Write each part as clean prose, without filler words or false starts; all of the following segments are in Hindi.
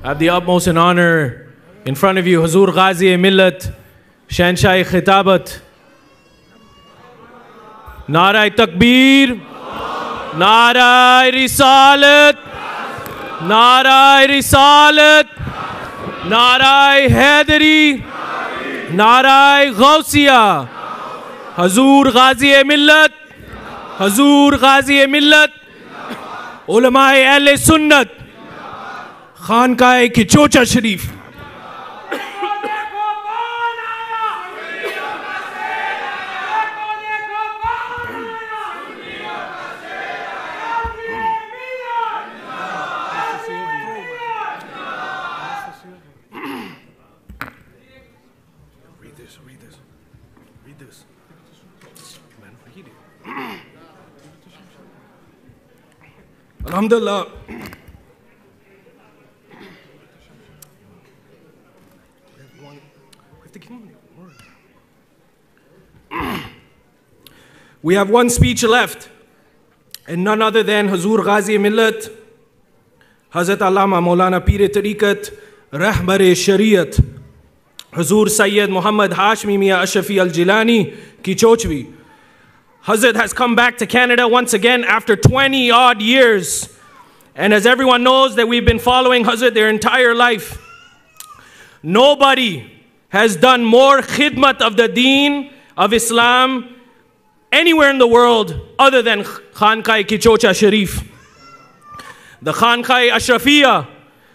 I have the utmost in honor in front of you, Hazur Ghazi-e-Millat, Shahnshah-e Khitabat. Nara Takbir, Nara Risalat, Nara Risalat, Nara Haidari, Nara Ghausiyah. Hazur Ghazi-e-Millat, Hazur Ghazi-e-Millat, Ulama-e Ahle Sunnat, Khanqah-e Kichocha Sharif. Read this. Man, read it. Alhamdulillah. We have one speech left, and none other than Hazur Ghazi-e-Millat, Hazrat Allama Maulana Pir-e-Tariqat, Rahbar-e Shariat, Hazur Sayyid Muhammad Hashmi Mia Ashrafi Al-Jilani Kichochvi. Hazrat has come back to Canada once again after 20 odd years. And as everyone knows that we've been following Hazrat their entire life, nobody has done more khidmat of the deen of Islam anywhere in the world other than Khanqah Kichocha Sharif. The Khanqah Ashrafiyah,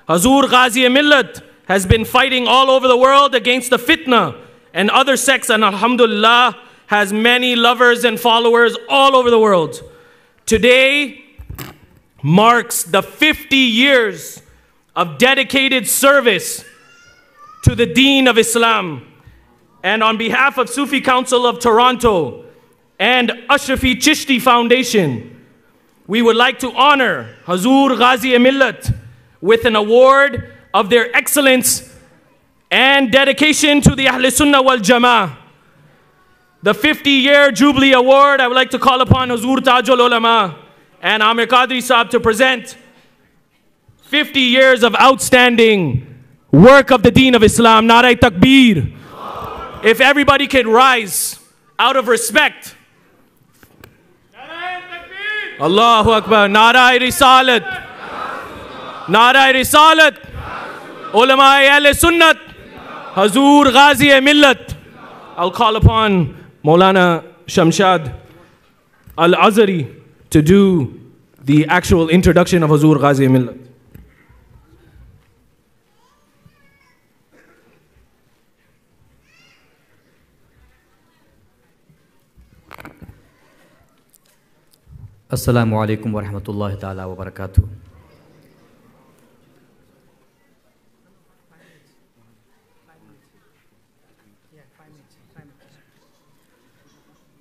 Hazur Ghazi-e-Millat, has been fighting all over the world against the fitna and other sects, and alhamdulillah has many lovers and followers all over the world. Today marks the 50 years of dedicated service to the deen of Islam. And on behalf of Sufi Council of Toronto and Ashrafi Chishti Foundation, we would like to honor Hazur Ghazi-e-Millat with an award of their excellence and dedication to the Ahl Sunnah wal Jama'ah. The 50-year Jubilee Award, I would like to call upon Hazur Tajul Ulama and Amir Qadri Saab to present 50 years of outstanding work of the deen of Islam. Nara Takbir. If everybody could rise out of respect. Allahu Akbar. Nara Risalat. Nara Risalat. Ulama-e Ahle Sunnat, Hazur Ghazi-e-Millat. I'll call upon Maulana Shamshad Al-Azhari to do the actual introduction of Hazur Ghazi-e-Millat. Assalamu alaikum wa rahmatullahi ta'ala wa barakatuh.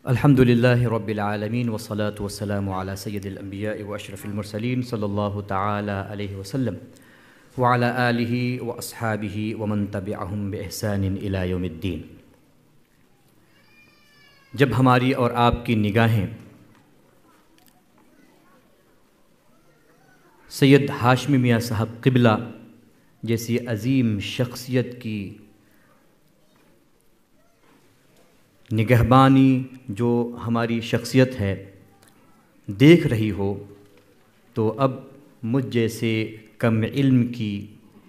Alhamdulillahi Rabbil Alameen wa salatu wa salamu ala Sayyidil Anbiya'i wa Ashrafil Mursaleen sallallahu ta'ala alayhi wa sallam wa ala alihi wa ashabihi wa man tabi'ahum bi ihsanin ila yawmiddin. जब हमारी और आपकी निगाहें सैयद हाशमी मियाँ साहब क़िबला जैसी अज़ीम शख्सियत की निगहबानी जो हमारी शख्सियत है देख रही हो, तो अब मुझ जैसे कम इल्म की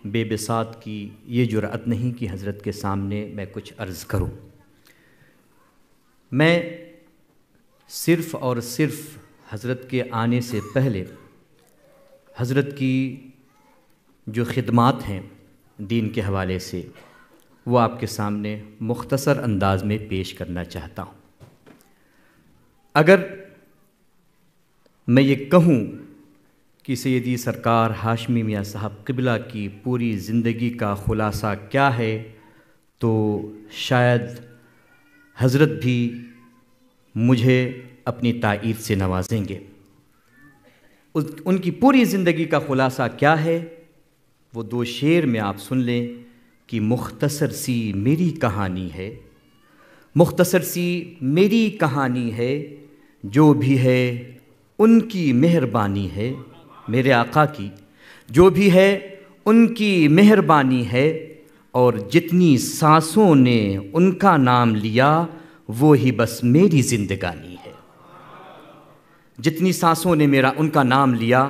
बेबिसात की ये जुर्अत नहीं कि हज़रत के सामने मैं कुछ अर्ज़ करूं। मैं सिर्फ़ और सिर्फ़ हज़रत के आने से पहले हज़रत की जो ख़िदमात हैं दीन के हवाले से वो आपके सामने मुख्तसर अंदाज में पेश करना चाहता हूँ। अगर मैं ये कहूँ कि सैयदी सरकार हाशमी मियाँ साहब क़िबला की पूरी ज़िंदगी का ख़ुलासा क्या है, तो शायद हज़रत भी मुझे अपनी ताईद से नवाजेंगे। उनकी पूरी ज़िंदगी का ख़ुलासा क्या है, वो दो शेर में आप सुन लें कि मुख्तसर सी मेरी कहानी है, मुख्तसर सी मेरी कहानी है, जो भी है उनकी मेहरबानी है। मेरे आका की जो भी है उनकी मेहरबानी है, और जितनी सांसों ने उनका नाम लिया वो ही बस मेरी जिंदगानी है। जितनी सांसों ने उनका नाम लिया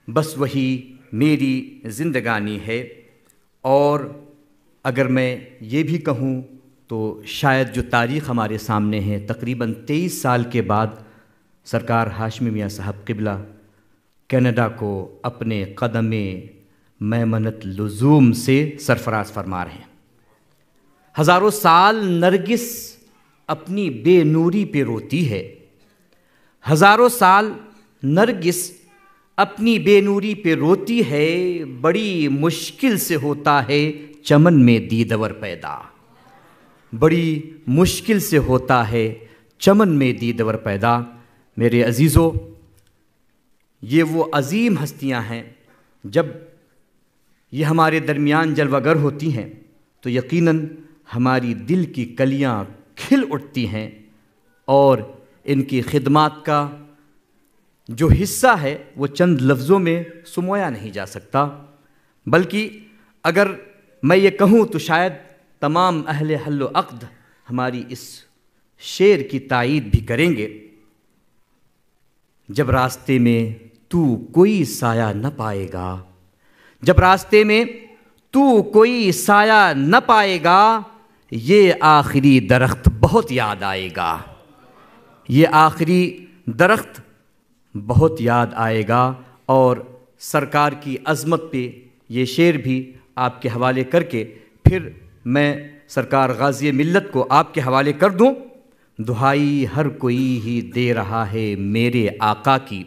बस वही मेरी जिंदगानी है। और अगर मैं ये भी कहूँ तो शायद जो तारीख़ हमारे सामने है, तकरीबन 23 साल के बाद सरकार हाशमी मियाँ साहब क़िबला कनाडा को अपने क़दमे मैमनत लुज़ूम से सरफराज फरमा रहे हैं। हज़ारों साल नरगिस अपनी बेनूरी पे रोती है, हज़ारों साल नरगिस अपनी बेनूरी पे रोती है, बड़ी मुश्किल से होता है चमन में दीदवर पैदा, बड़ी मुश्किल से होता है चमन में दीदवर पैदा। मेरे अजीज़ों, ये वो अजीम हस्तियां हैं, जब ये हमारे दरमियान जलवागर होती हैं तो यकीनन हमारी दिल की कलियां खिल उठती हैं, और इनकी खिदमात का जो हिस्सा है वो चंद लफ्ज़ों में सुमोया नहीं जा सकता। बल्कि अगर मैं ये कहूँ तो शायद तमाम अहले हल्लो अक़्द हमारी इस शेर की तायीद भी करेंगे। जब रास्ते में तू कोई साया न पाएगा, जब रास्ते में तू कोई साया न पाएगा, ये आखिरी दरख्त बहुत याद आएगा, ये आखिरी दरख्त बहुत याद आएगा। और सरकार की अज़मत पे ये शेर भी आपके हवाले करके फिर मैं सरकार गाज़ी मिल्लत को आपके हवाले कर दूं। दुहाई हर कोई ही दे रहा है मेरे आका की।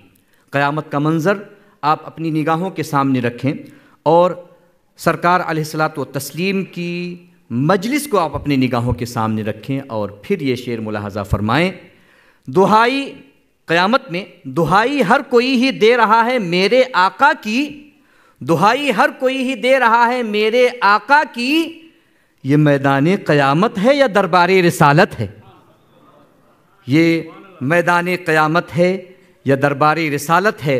क़यामत का मंज़र आप अपनी निगाहों के सामने रखें और सरकार अलैहिस्सलातु व तस्लीम की मजलिस को आप अपनी निगाहों के सामने रखें और फिर ये शेर मुलाहज़ा फ़रमाएँ। दुहाई क़यामत में दुहाई हर कोई ही दे रहा है मेरे आका की, दुहाई हर कोई ही दे रहा है मेरे आका की। ये मैदान क़यामत है या दरबार रिसालत है? ये मैदान क़यामत है या दरबार रिसालत है।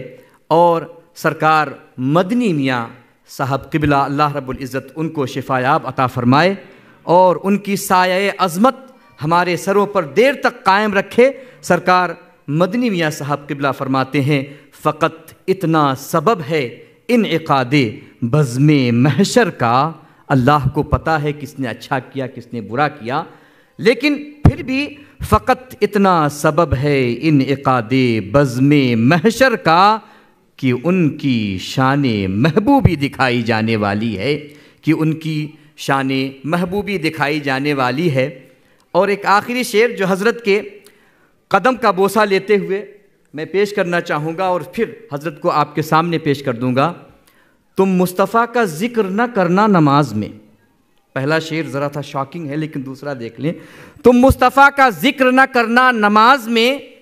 और सरकार मदनी मियाँ साहब क़िबला अल्लाह रब्बुल इज़्ज़त उनको शिफायाब अता फ़रमाए और उनकी साया अज़मत हमारे सरों पर देर तक कायम रखे। सरकार मदनी मियाँ साहब क़िबला फ़रमाते हैं, फ़कत इतना सबब है इन्इक़ादे बज़्मे महशर का। अल्लाह को पता है किसने अच्छा किया किसने बुरा किया, लेकिन फिर भी फ़कत इतना सबब है इन्इक़ादे बज़्मे महशर का कि उनकी शान महबूबी दिखाई जाने वाली है, कि उनकी शान महबूबी दिखाई जाने वाली है। और एक आखिरी शेर जो हज़रत के कदम का बोसा लेते हुए मैं पेश करना चाहूँगा और फिर हज़रत को आपके सामने पेश कर दूँगा। तुम मुस्तफ़ा का ज़िक्र न करना नमाज में। पहला शेर ज़रा था शॉकिंग है, लेकिन दूसरा देख लें। तुम मुस्तफ़ा का ज़िक्र न करना नमाज में,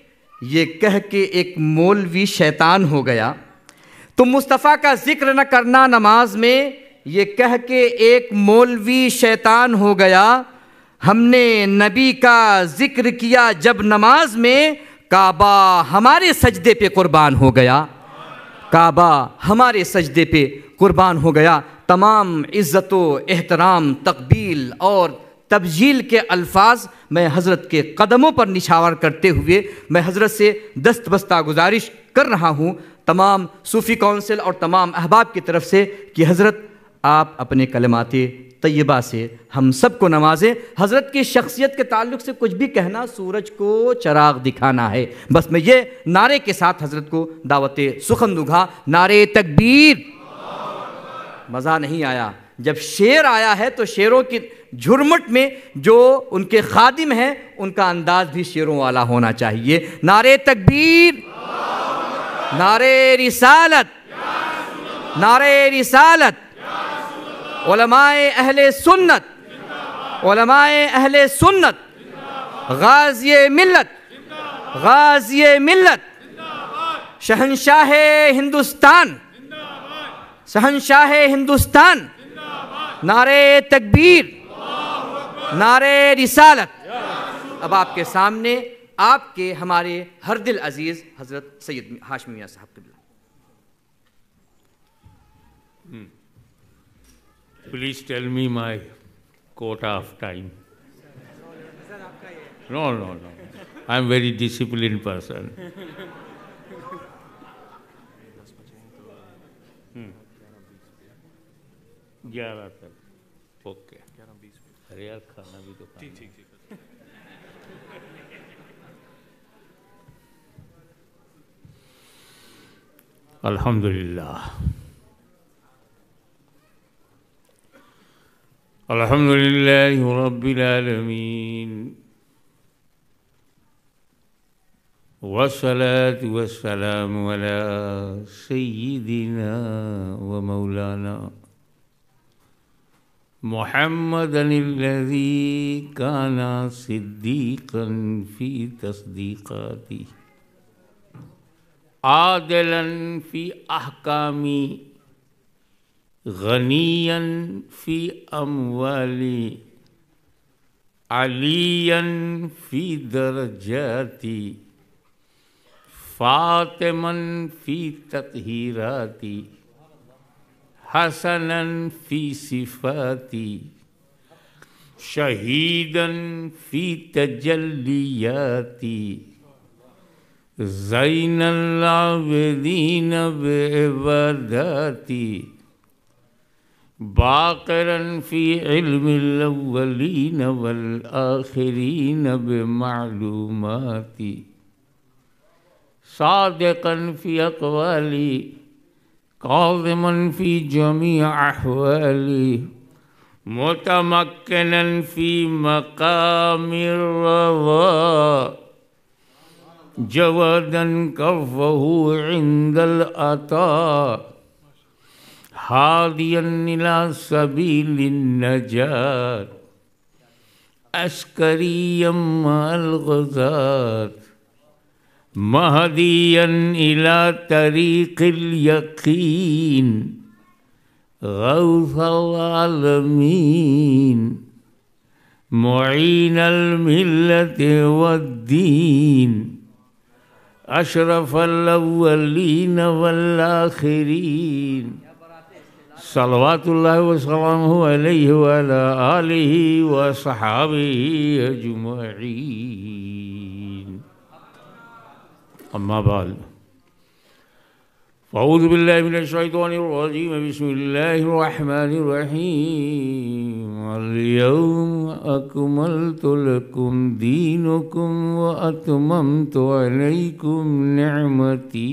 ये कह के एक मौलवी शैतान हो गया। तुम मुस्तफ़ा का ज़िक्र न करना नमाज में, ये कह के एक मौलवी शैतान हो गया। हमने नबी का ज़िक्र किया जब नमाज में, काबा हमारे सजदे पे कुर्बान हो गया, काबा हमारे सजदे पे कुर्बान हो गया। तमाम इज़्ज़तो एहतराम तक़बील और तबजील के अल्फाज मैं हज़रत के कदमों पर निछावर करते हुए मैं हज़रत से दस्तबस्ता गुजारिश कर रहा हूँ तमाम सूफ़ी काउंसिल और तमाम अहबाब की तरफ से कि हज़रत आप अपने कलमाते तय्यबा से हम सब को नवाजें। हज़रत की शख्सियत के ताल्लुक़ से कुछ भी कहना सूरज को चराग दिखाना है। बस मैं ये नारे के साथ हज़रत को दावते सुखन दूँगा, नारे तकबीर। मज़ा नहीं आया, जब शेर आया है तो शेरों की झुरमुट में जो उनके खादिम हैं उनका अंदाज़ भी शेरों वाला होना चाहिए। नारे तकबीर, नारे रिसालत, नारे रिसालत। उलमाए अहले सुन्नत, उलमाए अहले सुन्नत, गाज़िए मिल्लत, गाज़िए मिल्लत, शहंशाह हिंदुस्तान, शहंशाह हिंदुस्तान। नारे तकबीर, नारे रिसालत। अब आपके सामने आपके हमारे हर दिल अजीज़ हज़रत सैयद हाशमी मियाँ साहब क़िबला। Please tell me my quota of time. No. I am very disciplined person. 11 तक ओके। अरे यार खाना भी तो ठीक। अल्हम्दुलिल्लाह रब्बिल आलमीन वस्सलातु वस्सलामु अला सय्यिदिना व मौलाना मुहम्मदनिल्लज़ी काना सिद्दीक़न फ़ी तस्दीक़ाती आदिलन फ़ी अहकामी गनियन फ़ी अमवाली अलियन फ़ी दरजाती फ़ातिमन फ़ी तत्हीराती हसनन फ़ी सिफ़ाती शहीदन फ़ी तजल्लियाती ज़ैनल आबिदीन बिइबादाती बाक़िरन फ़ी इल्मिल अव्वलीन वल आख़िरीन बिमालूमाती सादिक़न फ़ी अक़वाली काज़िमन फ़ी जमी अहवाली मुतमक्किनन फ़ी मक़ामिर रज़ा जवादन कफ़हु इंदल अता हादियन इला सबीलिन नजात अस्करियम मअल ग़ज़ात महदियन इला तरीक़िल यक़ीन गौसल आलमीन मुईनल मिल्लति वद्दीन अशरफल अव्वलीन वल आखिरीन सल्लल्लाहु व सल्लल्लाहु अलैहि व अला आलिहि व सहाबिहि अजमईन। अम्मा बाद फ़अऊज़ु बिल्लाहि मिनश शैतानिर रजीम बिस्मिल्लाहिर रहमानिर रहीम अल-यौम अकमलतु लकुम दीनकुम व अतममतु अलैकुम निअमती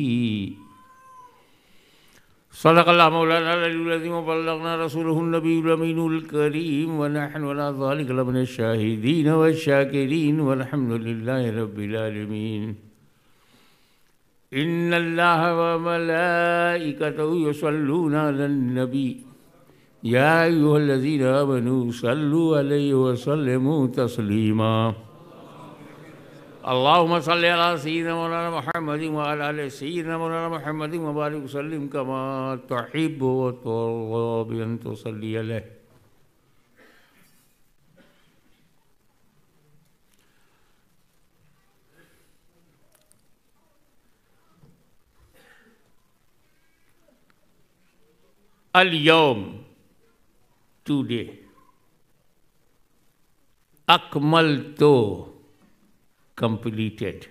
सदक़ल्लाहु मौलाना अल-अलीयुल अज़ीम व बल्लगना रसूलुहुन नबियुल अमीनुल करीम व नहनु अला ज़ालिका लमिनश शाहिदीन व शाकिरीन वल्हम्दुलिल्लाहि रब्बिल आलमीन। इन्नल्लाह व मलाइकतहु युसल्लूना अलन नबी या अय्युहल्लज़ीना आमनू सल्लु अलैहि व सल्लिमू तस्लीमा। अल्लाहुम्मा सल्लि अला सय्यिदिना मौलाना मुहम्मदिन व अला आलि सय्यिदिना मौलाना मुहम्मदिन व बारिक वसल्लिम कमा तुहिब्बु व तुर्ज़ा बि अन तुसल्ली अलैहि। Al-Yawm, today. Akmaltu, completed.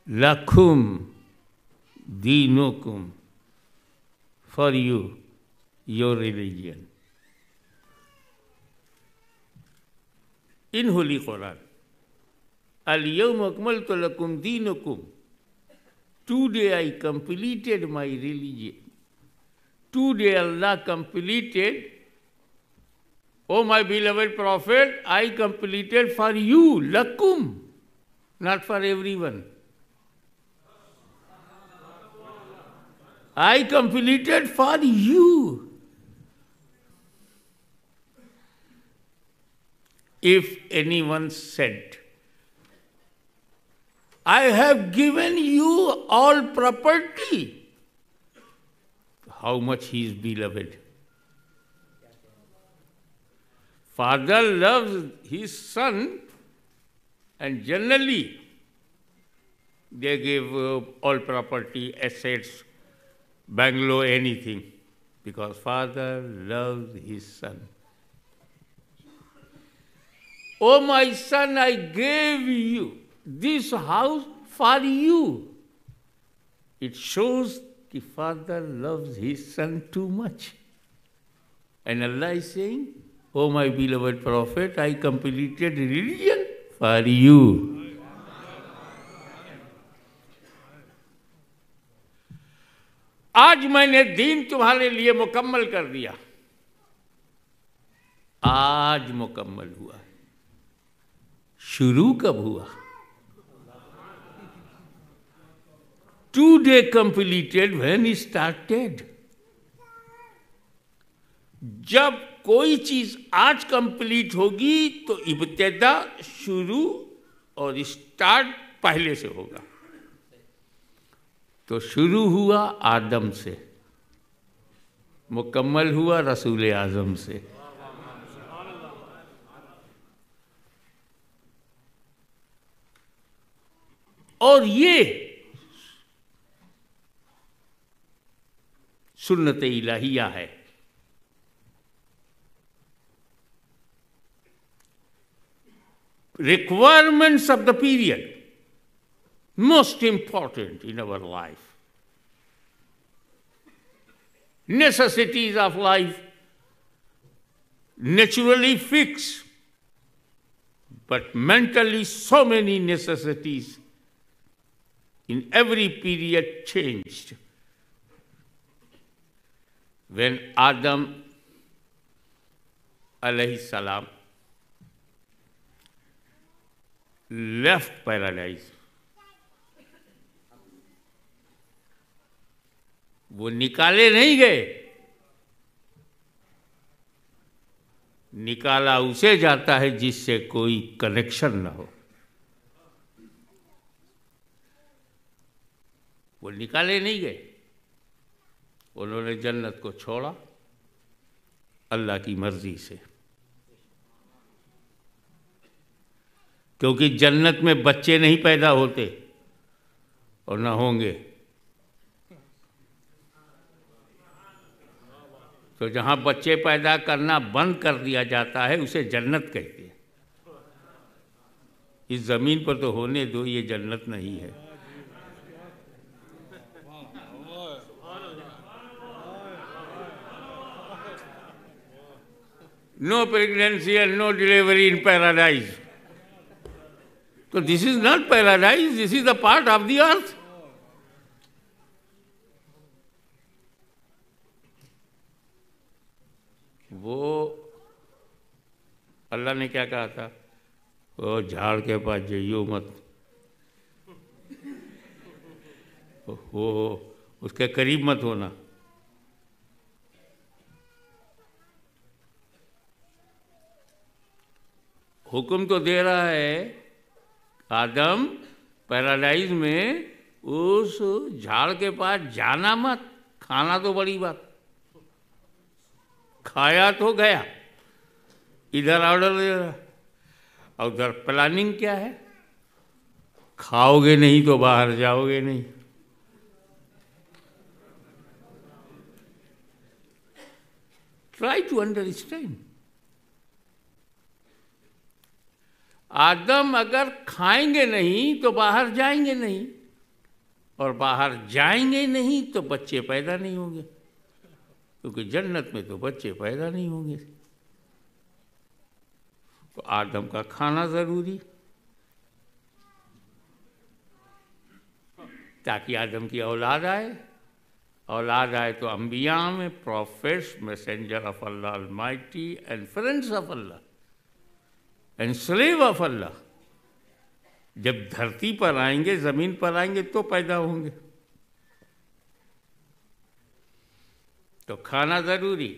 Lakum, dinukum, for you, your religion. In Holy Quran, Al-Yawm akmaltu lakum dinukum. Today I completed my religion. Today Allah completed, O my beloved Prophet, I completed for you, lakum, not for everyone. I completed for you. If anyone said, I have given you all property, how much he is beloved. Father loves his son, and generally they give all property, assets, bungalow, anything. because Father loves his Son. Oh my Son, I gave you this house for you. It shows the Father loves his Son too much. And Allah is saying, oh my beloved Prophet, I completed religion for you. आज मैंने दीन तुम्हारे लिए मुकम्मल कर दिया। आज मुकम्मल हुआ। शुरू कब हुआ? Today completed when he started. जब कोई चीज आज कंप्लीट होगी तो इब्तिदा शुरू और स्टार्ट पहले से होगा। तो शुरू हुआ आदम से, मुकम्मल हुआ रसूल आज़म से। और ये सुन्नत इलाहिया है। Requirements of the period, most important in our life. Necessities of life, naturally fixed, but mentally so many necessities in every period changed. When Adam alayhi salam left paradise, वो निकाले नहीं गए, निकाला उसे जाता है जिससे कोई कनेक्शन ना हो। वो निकाले नहीं गए, उन्होंने जन्नत को छोड़ा अल्लाह की मर्जी से, क्योंकि जन्नत में बच्चे नहीं पैदा होते और ना होंगे। तो जहाँ बच्चे पैदा करना बंद कर दिया जाता है उसे जन्नत कहते हैं। इस ज़मीन पर तो होने दो, ये जन्नत नहीं है। No pregnancy and no delivery in paradise. So this is not paradise, this is the part of the earth. वो अल्लाह ने क्या कहा था? वो झाड़ के पास जाइयो मत, वो उसके करीब मत होना। हुक्म तो दे रहा है आदम पैराडाइज में उस झाड़ के पास जाना मत, खाना तो बड़ी बात, खाया तो गया। इधर ऑर्डर दे रहा और उधर प्लानिंग क्या है? खाओगे नहीं तो बाहर जाओगे नहीं। Try to understand. आदम अगर खाएंगे नहीं तो बाहर जाएंगे नहीं, और बाहर जाएंगे नहीं तो बच्चे पैदा नहीं होंगे, क्योंकि जन्नत में तो बच्चे पैदा नहीं होंगे। तो आदम का खाना जरूरी, ताकि आदम की औलाद आए। औलाद आए तो अंबिया में prophets, messenger of Allah almighty and friends of Allah and slave of Allah जब धरती पर आएंगे, जमीन पर आएंगे तो पैदा होंगे। तो खाना जरूरी,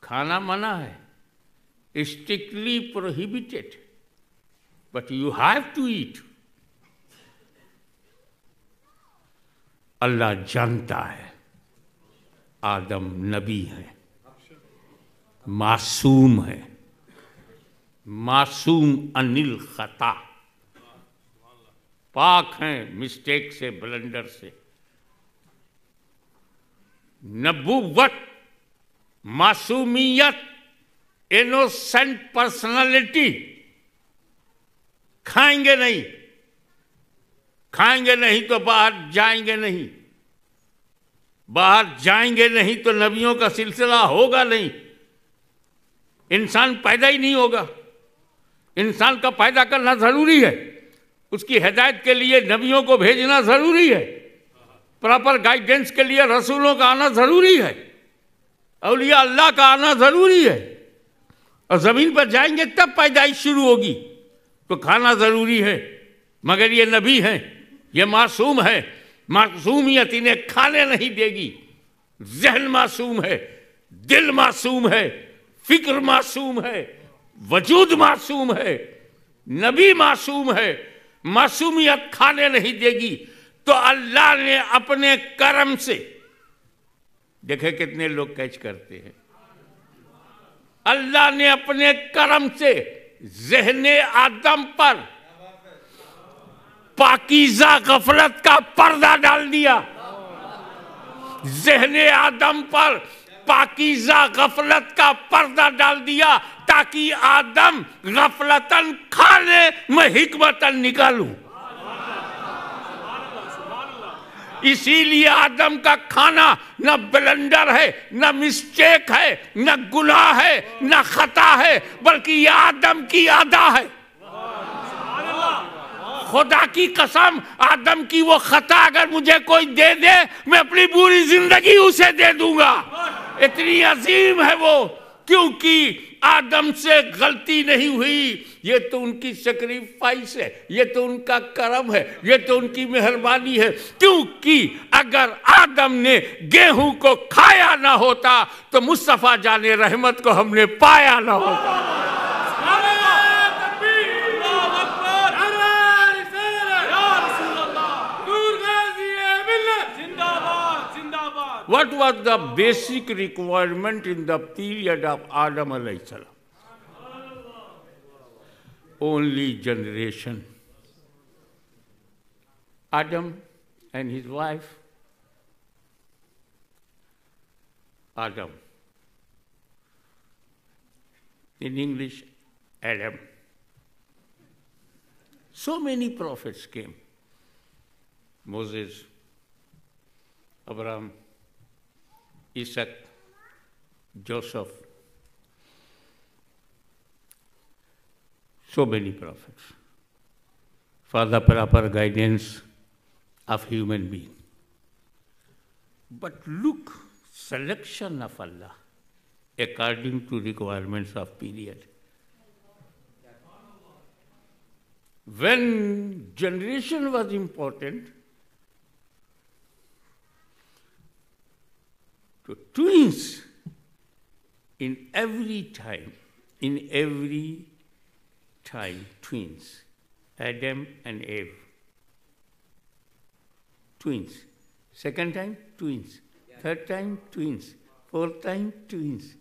खाना मना है, strictly prohibited, but you have to eat. Allah जानता है आदम नबी है, मासूम है, मासूम अनिल खता, पाक हैं मिस्टेक से, ब्लंडर से। नबूवत, मासूमियत, इनोसेंट पर्सनालिटी, खाएंगे नहीं, खाएंगे नहीं तो बाहर जाएंगे नहीं, बाहर जाएंगे नहीं तो नबियों का सिलसिला होगा नहीं, इंसान पैदा ही नहीं होगा। इंसान का पैदा करना जरूरी है, उसकी हिदायत के लिए नबियों को भेजना जरूरी है, प्रॉपर गाइडेंस के लिए रसूलों का आना जरूरी है, औलिया अल्लाह का आना जरूरी है। और जमीन पर जाएंगे तब पैदाइश शुरू होगी, तो खाना जरूरी है। मगर ये नबी हैं, ये मासूम है, मासूमियत इन्हें खाने नहीं देगी। जहन मासूम है, दिल मासूम है, फिक्र मासूम है, वजूद मासूम है, नबी मासूम है, मासूमियत खाने नहीं देगी। तो अल्लाह ने अपने करम से, देखे कितने लोग कैच करते हैं, अल्लाह ने अपने करम से ज़हने आदम पर पाकीज़ा गफलत का पर्दा डाल दिया। ज़हने आदम पर पाकीज़ा गफलत का पर्दा डाल दिया, ताकि आदम गफलतन खाने में हिकमतन निकालूं। इसीलिए आदम का खाना न ब्लेंडर है, न मिस्टेक है, न गुनाह है, न खता है, बल्कि ये आदम की अदा है। खुदा की कसम, आदम की वो खता अगर मुझे कोई दे दे, मैं अपनी पूरी जिंदगी उसे दे दूंगा। इतनी अजीम है वो, क्योंकि आदम से गलती नहीं हुई। ये तो उनकी सेक्रीफाइस है, ये तो उनका करम है, ये तो उनकी मेहरबानी है। क्योंकि अगर आदम ने गेहूं को खाया ना होता तो मुस्तफा जाने रहमत को हमने पाया ना होता। What was the basic requirement in the period of Adam alayhi salam? Only generation. Adam and his wife, Adam. In English, Adam. So many prophets came. Moses, Abraham, Isaac, Joseph, so many prophets for the proper guidance of human being. But look, selection of Allah according to requirements of period. When generation was important, to twins in every time, twins, Adam and Eve, twins. Second time, twins. Third time, twins. Fourth time, twins.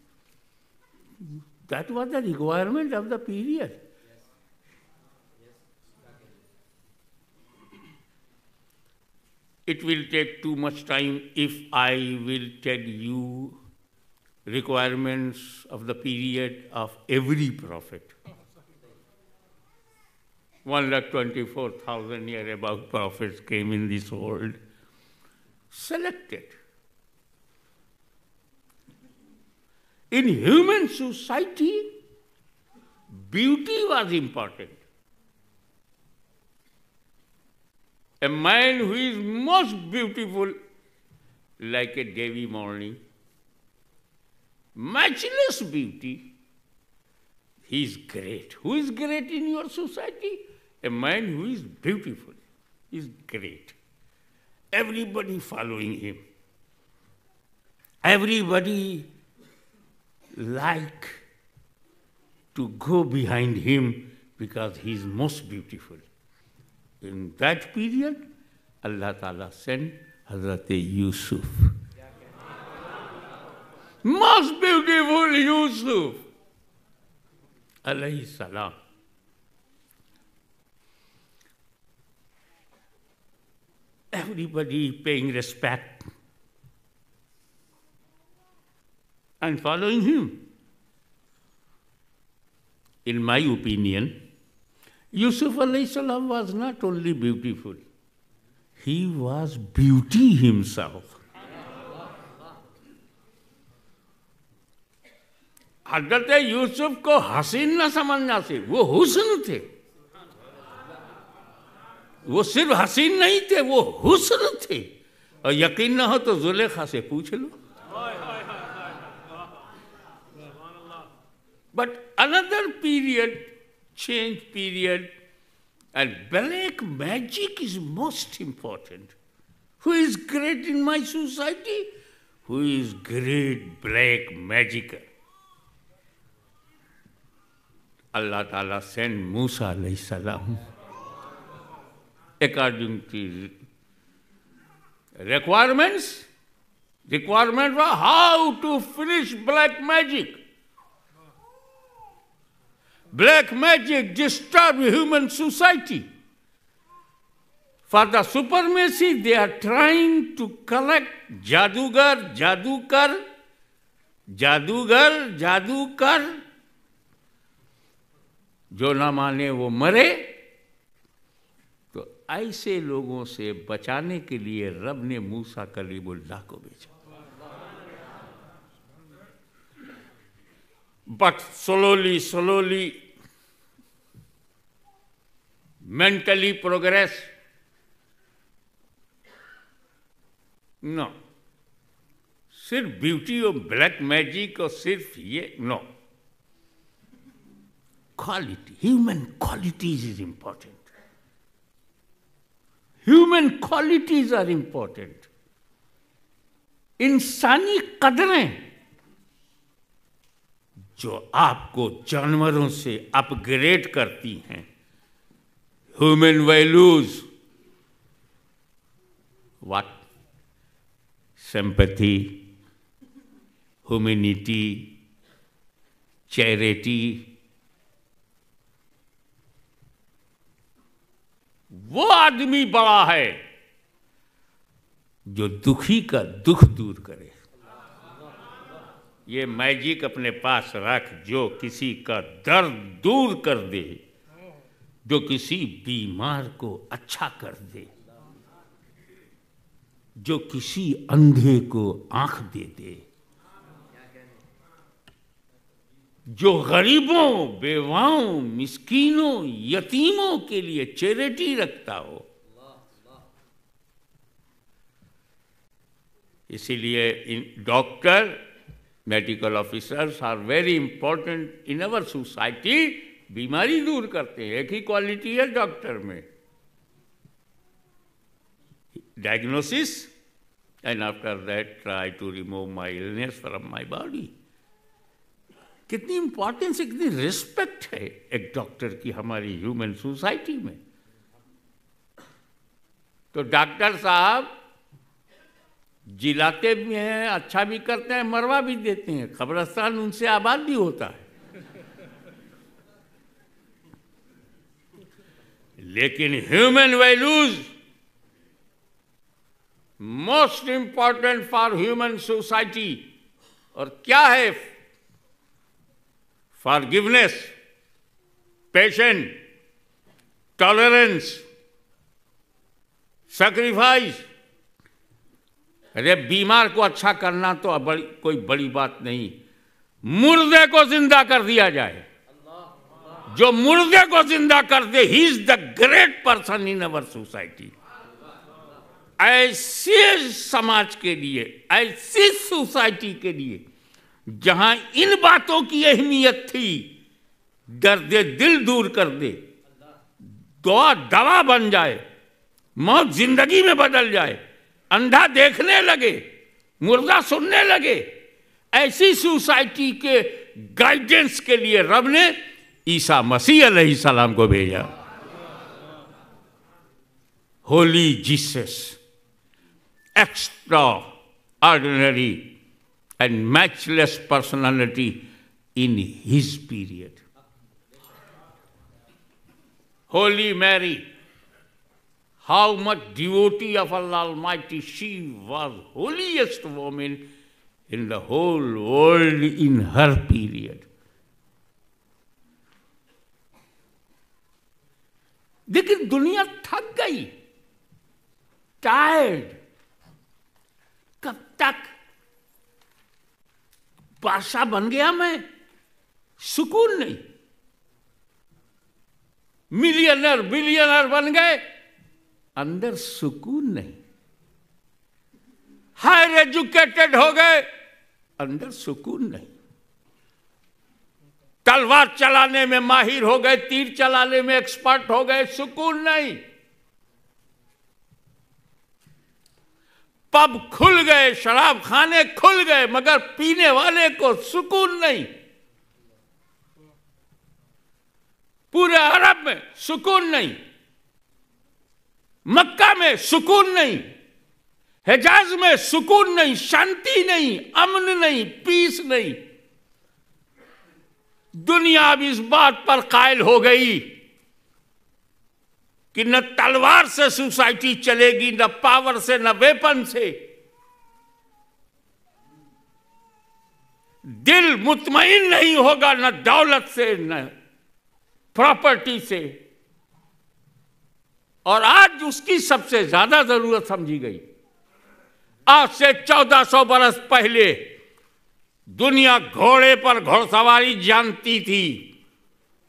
That was the requirement of the period. It will take too much time if I will tell you requirements of the period of every prophet. 1,24,000 year about prophets came in this world, selected. In human society, beauty was important. A man who is most beautiful, like a Devi morning, matchless beauty, he is great. Who is great in your society? A man who is beautiful is great. Everybody following him. Everybody like to go behind him because he is most beautiful. In that period, Allah Ta'ala sent Hazrat Yusuf. Most beautiful Yusuf, alayhi salam. Everybody paying respect. and following him. In my opinion, Yusuf alayhi salam was not only beautiful, he was beauty himself. हज़रत यूसुफ को हसीन न समझना से, वो हुस्न थे। वो सिर्फ हसीन नहीं थे, वो हुस्न थे। और यकीन न हो तो जुलेखा से पूछ लो। But another period, change period, and black magic is most important. Who is great in my society? Who is great black magician? Allah Ta'ala sent Musa alayhi salam according to requirements. Requirement was how to finish black magic. Black magic disturbs human society. For the supremacy, they are trying to collect jadugar, जो ना माने वो मरे। तो ऐसे लोगों से बचाने के लिए रब ने मूसा कलीमुल्लाह को भेजा। But slowly, mentally progress. No. सिर्फ ब्यूटी और ब्लैक मैजिक और सिर्फ ये no. Quality, human qualities is important. Human qualities are important. इंसानी कदरें जो आपको जानवरों से अपग्रेड करती हैं, human values, what? Sympathy, humanity, charity, वो आदमी बड़ा है जो दुखी का दुख दूर करे। ये मैजिक अपने पास रख, जो किसी का दर्द दूर कर दे, जो किसी बीमार को अच्छा कर दे, जो किसी अंधे को आंख दे दे, जो गरीबों, बेवाओं, मिस्कीनों, यतीमों के लिए चैरिटी रखता हो। इसीलिए doctor, medical officers are very important in our society. बीमारी दूर करते हैं, एक ही क्वालिटी है डॉक्टर में, diagnosis and after that try to remove my illness from my body. कितनी इंपॉर्टेंस, कितनी रिस्पेक्ट है एक डॉक्टर की हमारी ह्यूमन सोसाइटी में। तो डॉक्टर साहब जिलाते भी हैं, अच्छा भी करते हैं, मरवा भी देते हैं, कब्रिस्तान उनसे आबाद भी होता है। लेकिन human values most important for human society. और क्या है? Forgiveness, patience, tolerance, sacrifice. अरे बीमार को अच्छा करना तो कोई बड़ी बात नहीं। मुर्दे को जिंदा कर दिया जाए, जो मुर्दे को जिंदा कर दे, he is the great person in our society. ऐसे समाज के लिए, ऐसी सोसाइटी के लिए जहां इन बातों की अहमियत थी, दर्द दिल दूर कर दे, दुआ दवा बन जाए, मौत जिंदगी में बदल जाए, अंधा देखने लगे, मुर्दा सुनने लगे, ऐसी सोसाइटी के गाइडेंस के लिए रब ने ईसा मसीह अलैहि सलाम को भेजा। Holi Jesus, extra ordinary and matchless personality in his period. Holy Mary, how much devotee of Allah Almighty, she was holiest woman in the whole world in her period. लेकिन दुनिया थक गई, टायर्ड। कब तक? बादशाह बन गया मैं, सुकून नहीं। मिलियनर बिलियनर बन गए, अंदर सुकून नहीं। हायर एजुकेटेड हो गए, अंदर सुकून नहीं। तलवार चलाने में माहिर हो गए, तीर चलाने में एक्सपर्ट हो गए, सुकून नहीं। पब खुल गए, शराब खाने खुल गए, मगर पीने वाले को सुकून नहीं। पूरे अरब में सुकून नहीं, मक्का में सुकून नहीं, हिजाज में सुकून नहीं, शांति नहीं, अमन नहीं, पीस नहीं। दुनिया अब इस बात पर कायल हो गई कि न तलवार से सोसाइटी चलेगी, न पावर से, न वेपन से। दिल मुतमईन नहीं होगा, न दौलत से, न प्रॉपर्टी से। और आज उसकी सबसे ज्यादा जरूरत समझी गई। आज से 1400 बरस पहले दुनिया घोड़े पर घोड़सवारी जानती थी,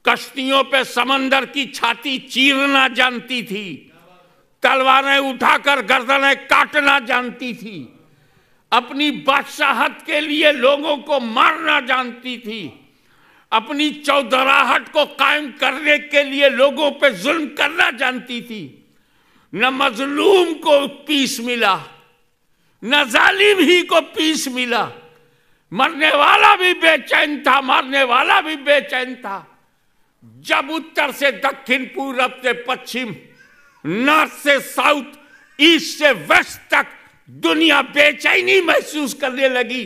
कश्तियों पे समंदर की छाती चीरना जानती थी, तलवारें उठाकर गर्दनें काटना जानती थी, अपनी बादशाहत के लिए लोगों को मारना जानती थी, अपनी चौधराहट को कायम करने के लिए लोगों पे जुल्म करना जानती थी। न मजलूम को पीस मिला, न जालिम ही को पीस मिला। मरने वाला भी बेचैन था, मारने वाला भी बेचैन था। जब उत्तर से दक्षिण, पूरब से पश्चिम, नॉर्थ से साउथ, ईस्ट से वेस्ट तक दुनिया बेचैनी महसूस करने लगी।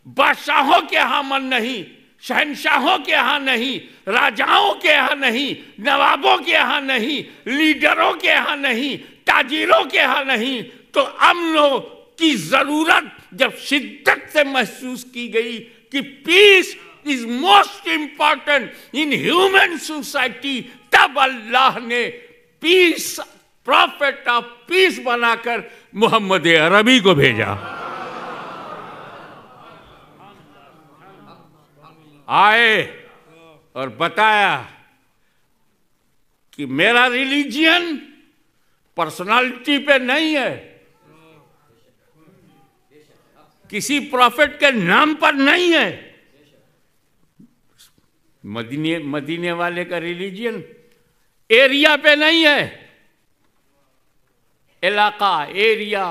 बादशाहों के यहां मन नहीं, शहनशाहों के यहां नहीं, राजाओं के यहां नहीं, नवाबों के यहां नहीं, लीडरों के यहां नहीं, ताजिरों के यहां नहीं, तो अमन की जरूरत जब शिद्दत से महसूस की गई कि peace is most important in human society, तब अल्लाह ने पीस, प्रॉफिट ऑफ पीस बनाकर मोहम्मद अरबी को भेजा। आए और बताया कि मेरा रिलीजियन पर्सनालिटी पे नहीं है, किसी प्रॉफिट के नाम पर नहीं है। मदीने वाले का रिलीजियन एरिया पे नहीं है, इलाका, एरिया,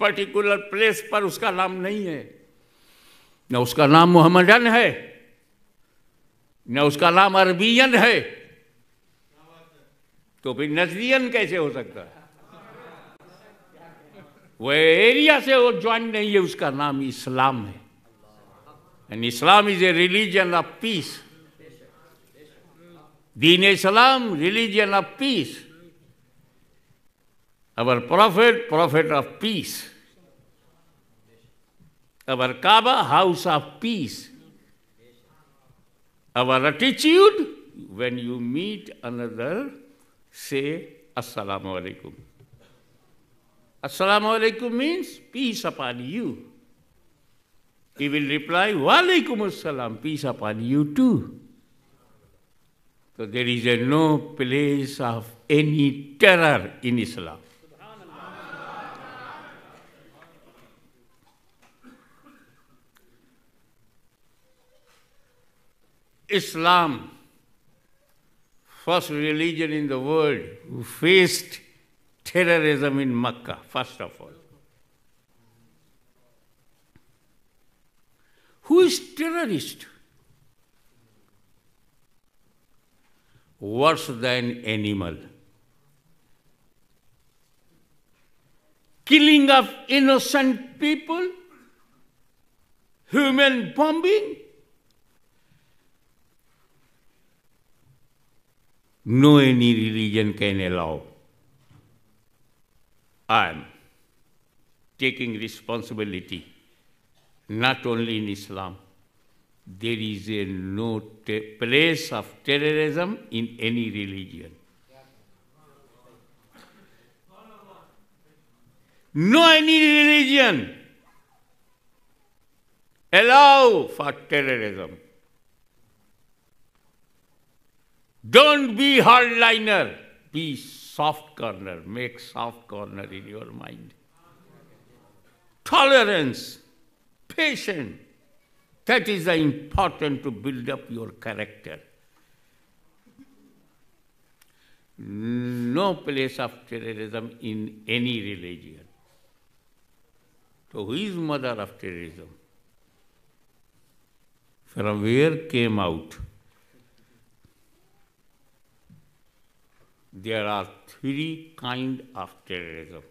पर्टिकुलर प्लेस पर उसका नाम नहीं है। न उसका नाम मोहम्मदन है, न उसका नाम अरबियन है, तो फिर नजरियन कैसे हो सकता है? वह एरिया से वो ज्वाइन नहीं है, उसका नाम इस्लाम है। And Islam is a religion of peace. दीन इस्लाम, religion of peace. Our prophet, prophet of peace. Our Kaaba, house of peace. Our attitude, when you meet another, say Assalamu alaikum. Assalamu alaikum means peace upon you. He will reply, Wa alaikum assalam, peace upon you too. So there is no place of any terror in Islam. Islam, first religion in the world who faced terrorism in Mecca, first of all. Who is terrorist? Worse than animal. Killing of innocent people, human bombing. No any religion can allow. I am taking responsibility not only in Islam. There is no place of terrorism in any religion. No any religion allow for terrorism. Don't be hardliner, be soft corner, make soft corner in your mind. Tolerance, patience, that is important to build up your character. No place of terrorism in any religion. So who is mother of terrorism? From where came out? There are three kinds of terrorism.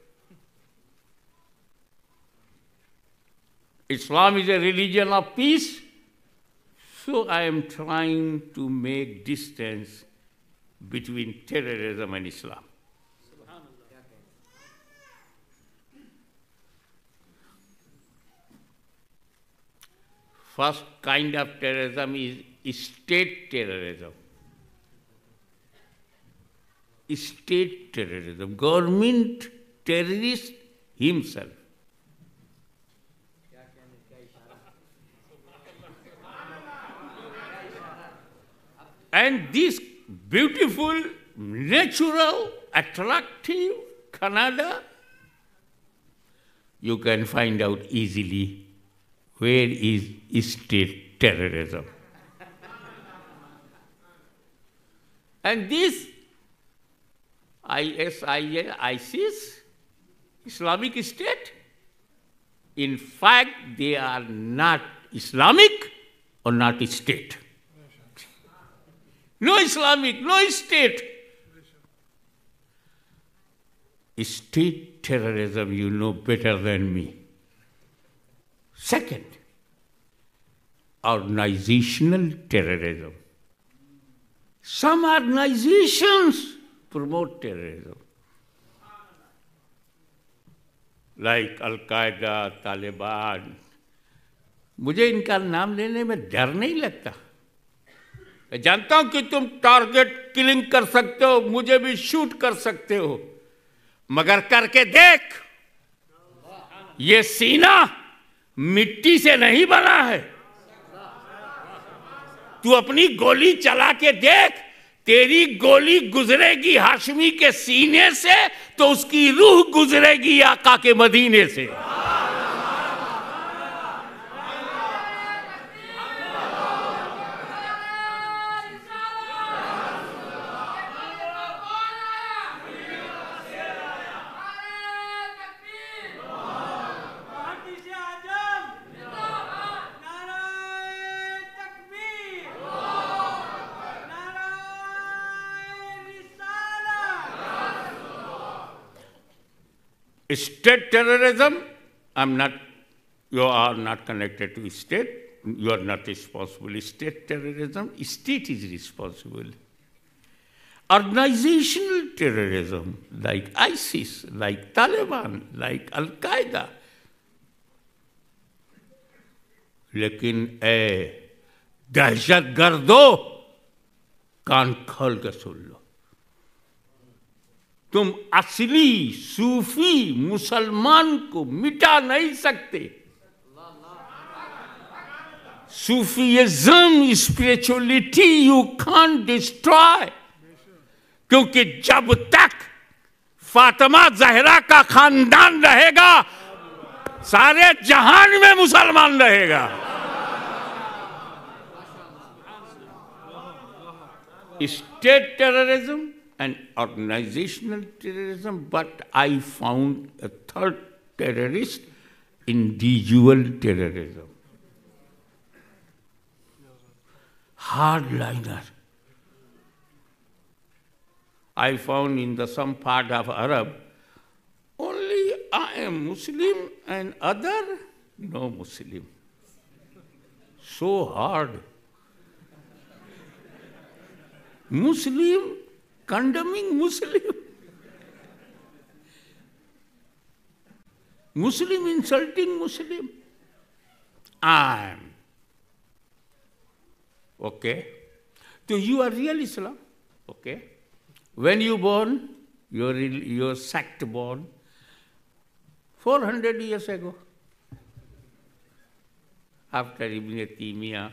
Islam is a religion of peace, so I am trying to make distance between terrorism and Islam. First kind of terrorism is state terrorism. State terrorism, government terrorist himself. And this beautiful, natural, attractive Canada, you can find out easily where is state terrorism. And this ISIS, Islamic State, in fact, they are not Islamic or not a state. No Islamic, no state. State terrorism, you know better than me. Second, organizational terrorism. Some organizations promote terrorism, like Al-Qaeda, Taliban. मुझे इनका नाम लेने में डर नहीं लगता. मैं जानता हूं कि तुम टारगेट किलिंग कर सकते हो, मुझे भी शूट कर सकते हो, मगर करके देख, ये सीना मिट्टी से नहीं बना है. तू अपनी गोली चला के देख, तेरी गोली गुजरेगी हाशमी के सीने से तो उसकी रूह गुजरेगी आका के मदीने से. State terrorism, you are not connected to state, you are not responsible. State terrorism, state is responsible. Organizational terrorism, like ISIS, like Taliban, like Al-Qaeda. लेकिन दहशत गर्दो, कान खोल के सुन लो. तुम असली सूफी मुसलमान को मिटा नहीं सकते. सूफीइज्म, स्पिरिचुअलिटी यू कांट डिस्ट्रॉय, क्योंकि जब तक फातिमा जहरा का खानदान रहेगा, सारे जहान में मुसलमान रहेगा. State terrorism and organizational terrorism, but I found a third terrorist, individual terrorism. Hardliner. I found in some part of Arab, only I am Muslim and other no Muslim. So hard. Muslim condemning Muslim. Muslim insulting Muslim. I am. Okay? So you are real Islam. Okay? When you born, your sect born 400 years ago. After Ibn Taymiyyah,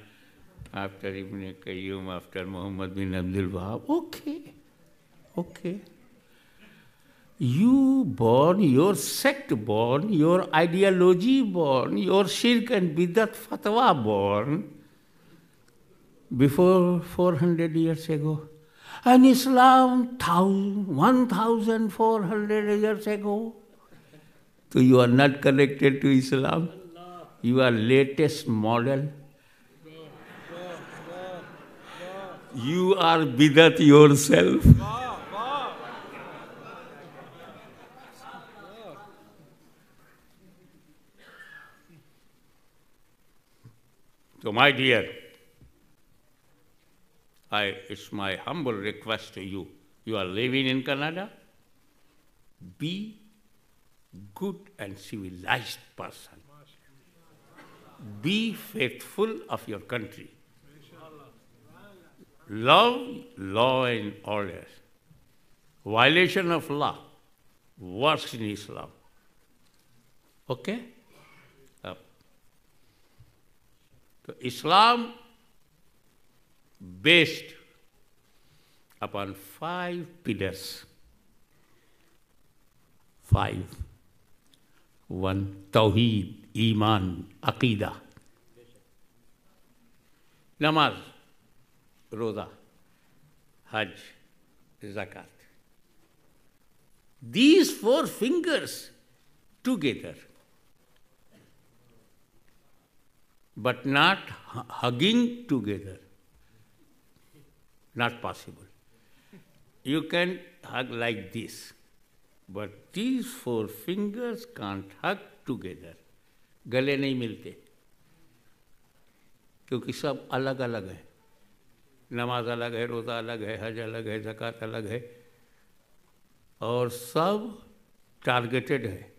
after Ibn Qayyum, after Muhammad bin Abdul Wahab. Okay. Okay. You born, your sect born, your ideology born, your shirk and bidat fatwa born before 400 years ago. And Islam 1,400 years ago. So you are not connected to Islam. You are latest model. You are bidat yourself. So my dear, it's my humble request to you. You are living in Canada. Be good and civilized person. Be faithful of your country. Love law and order. Violation of law, worse in Islam. Okay? So Islam based upon 5 pillars. 5. 1. Tawheed, Iman, Aqidah. Namaz, Roza, Hajj, Zakat. These 4 fingers together, but not hugging together. Not possible. You can hug like this, but these 4 fingers can't hug together. गले नहीं मिलते क्योंकि सब अलग अलग है. नमाज अलग है, रोज़ा अलग है, हज अलग है, ज़कात अलग है और सब टारगेटेड है.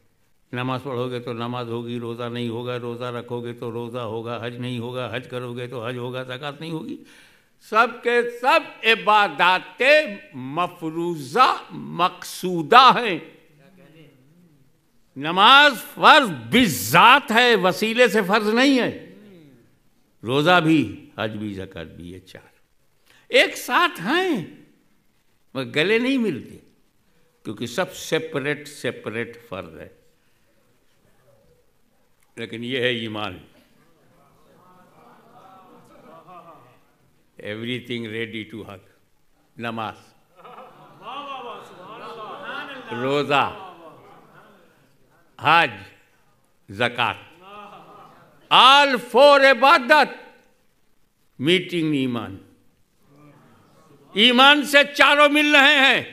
नमाज पढ़ोगे तो नमाज होगी, रोज़ा नहीं होगा, रोज़ा रखोगे तो रोज़ा होगा, हज नहीं होगा, हज करोगे तो हज होगा, ज़कात नहीं होगी. सब के सब इबादतें मफरूज़ा मकसूदा हैं. नमाज फर्ज बिज़ात है, वसीले से फर्ज नहीं है. रोज़ा भी, हज भी, ज़कात भी, ये 4 एक साथ हैं मगर गले नहीं मिलते क्योंकि सब सेपरेट सेपरेट फर्ज है. लेकिन ये है ईमान. Everything ready to hug. Namaz, Roza, Hajj, Zakat. All 4 ibadat meeting ईमान. ईमान से चारों मिल रहे हैं.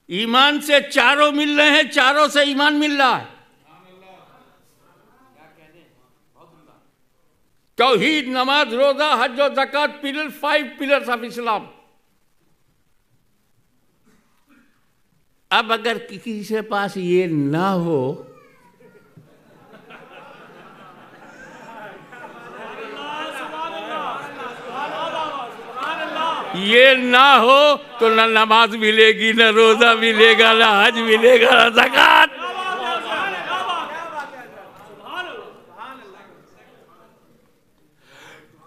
ईमान से चारों मिल रहे हैं, चारों से ईमान मिल रहा है. तौहीद, नमाज, रोजा, हज और ज़कात पिलर, 5 पिलर्स ऑफ इस्लाम. अब अगर किसी के पास ये ना हो तो ना नमाज मिलेगी, ना रोजा मिलेगा, ना हज मिलेगा, ना ज़कात.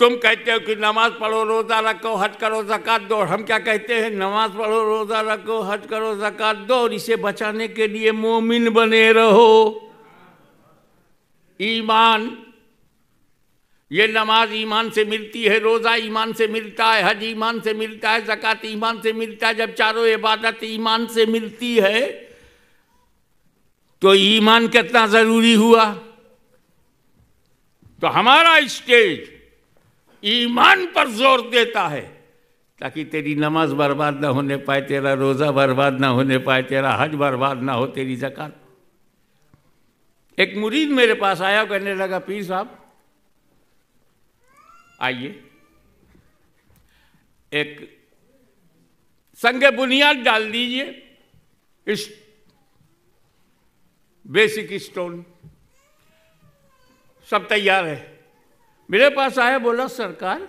तुम कहते हो कि नमाज पढ़ो, रोज़ा रखो, हज करो, ज़कात दो. और हम क्या कहते हैं? नमाज पढ़ो, रोज़ा रखो, हज करो, ज़कात दो और इसे बचाने के लिए मोमिन बने रहो. ईमान, ये नमाज ईमान से मिलती है, रोज़ा ईमान से मिलता है, हज ईमान से मिलता है, ज़कात ईमान से मिलता है. जब चारों इबादत ईमान से मिलती है तो ईमान कितना ज़रूरी हुआ. तो हमारा स्टेज ईमान पर जोर देता है ताकि तेरी नमाज बर्बाद ना होने पाए, तेरा रोज़ा बर्बाद ना होने पाए, तेरा हज बर्बाद ना हो, तेरी ज़कात. एक मुरीद मेरे पास आया, कहने लगा पीर साहब आइए, एक संग बुनियाद डाल दीजिए, इस बेसिक स्टोन सब तैयार है. मेरे पास आया, बोला सरकार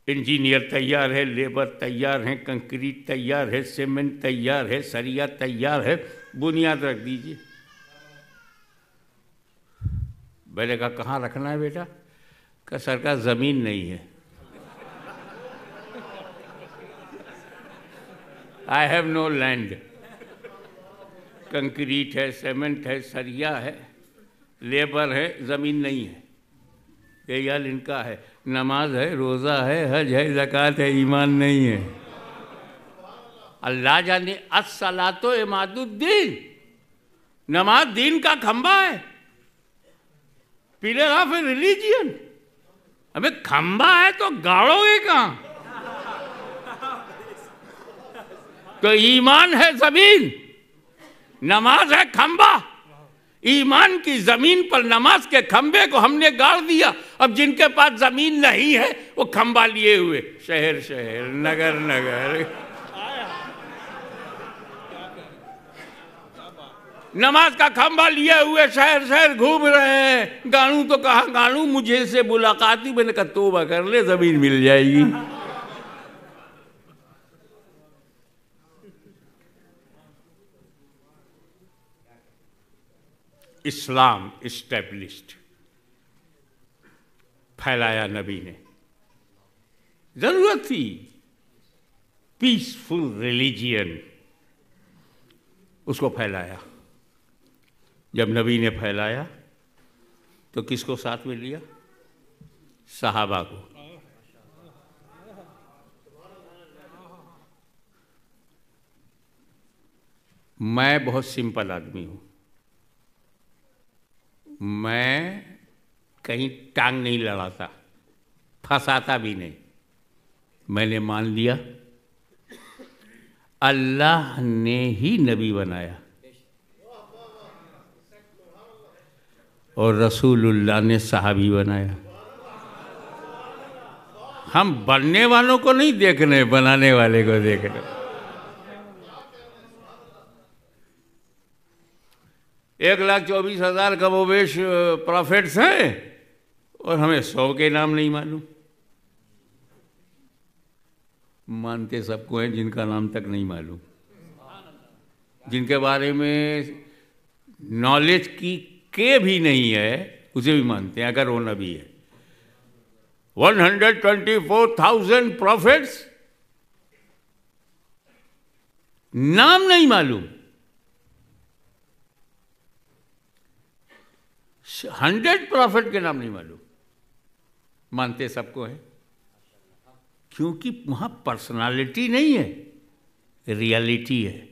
इंजीनियर तैयार है, लेबर तैयार है, कंक्रीट तैयार है, सीमेंट तैयार है, सरिया तैयार है, बुनियाद रख दीजिए। मैंने कहा कहाँ रखना है बेटा? कहा सरकार ज़मीन नहीं है। I have no land. Concrete है, सीमेंट है, सरिया है, लेबर है, ज़मीन नहीं है। ये यार इनका है। नमाज है, रोज़ा है, हज है, ज़कात है, ईमान नहीं है। अल्लाह जाने अस्सलातो इमादुद्दीन, नमाज दीन का खंबा है, पिलर ऑफ ए रिलीजियन। अबे खंबा है तो गाड़ोगे कहाँ? तो ईमान है ज़मीन, नमाज है खंबा। ईमान की जमीन पर नमाज के खंबे को हमने गाड़ दिया। अब जिनके पास जमीन नहीं है वो खंबा लिए हुए शहर शहर, नगर नगर, नमाज का खंबा लिए हुए शहर शहर घूम रहे हैं। गानू तो कहा गानू, मुझे से मुलाकात ही। मैंने कहा तौबा कर ले, जमीन मिल जाएगी। इस्लाम इस्टेब्लिश्ड, फैलाया नबी ने। जरूरत थी पीसफुल रिलीजियन, उसको फैलाया। जब नबी ने फैलाया तो किसको साथ में लिया? सहाबा को। मैं बहुत सिंपल आदमी हूं, मैं कहीं टांग नहीं लड़ाता, फंसाता भी नहीं। मैंने मान लिया अल्लाह ने ही नबी बनाया और रसूलुल्लाह ने सहाबी बनाया। हम बनने वालों को नहीं देख रहे, बनाने वाले को देख रहे। 1,24,000 कमोबेश प्रॉफिट्स हैं और हमें 100 के नाम नहीं मालूम। मानते सबको हैं, जिनका नाम तक नहीं मालूम, जिनके बारे में नॉलेज की के भी नहीं है, उसे भी मानते हैं अगर वो नबी है। 124,000 प्रॉफिट्स, नाम नहीं मालूम। 100 प्रॉफिट के नाम नहीं मालूम, मानते सबको है। क्योंकि वहां पर्सनालिटी नहीं है, रियलिटी है।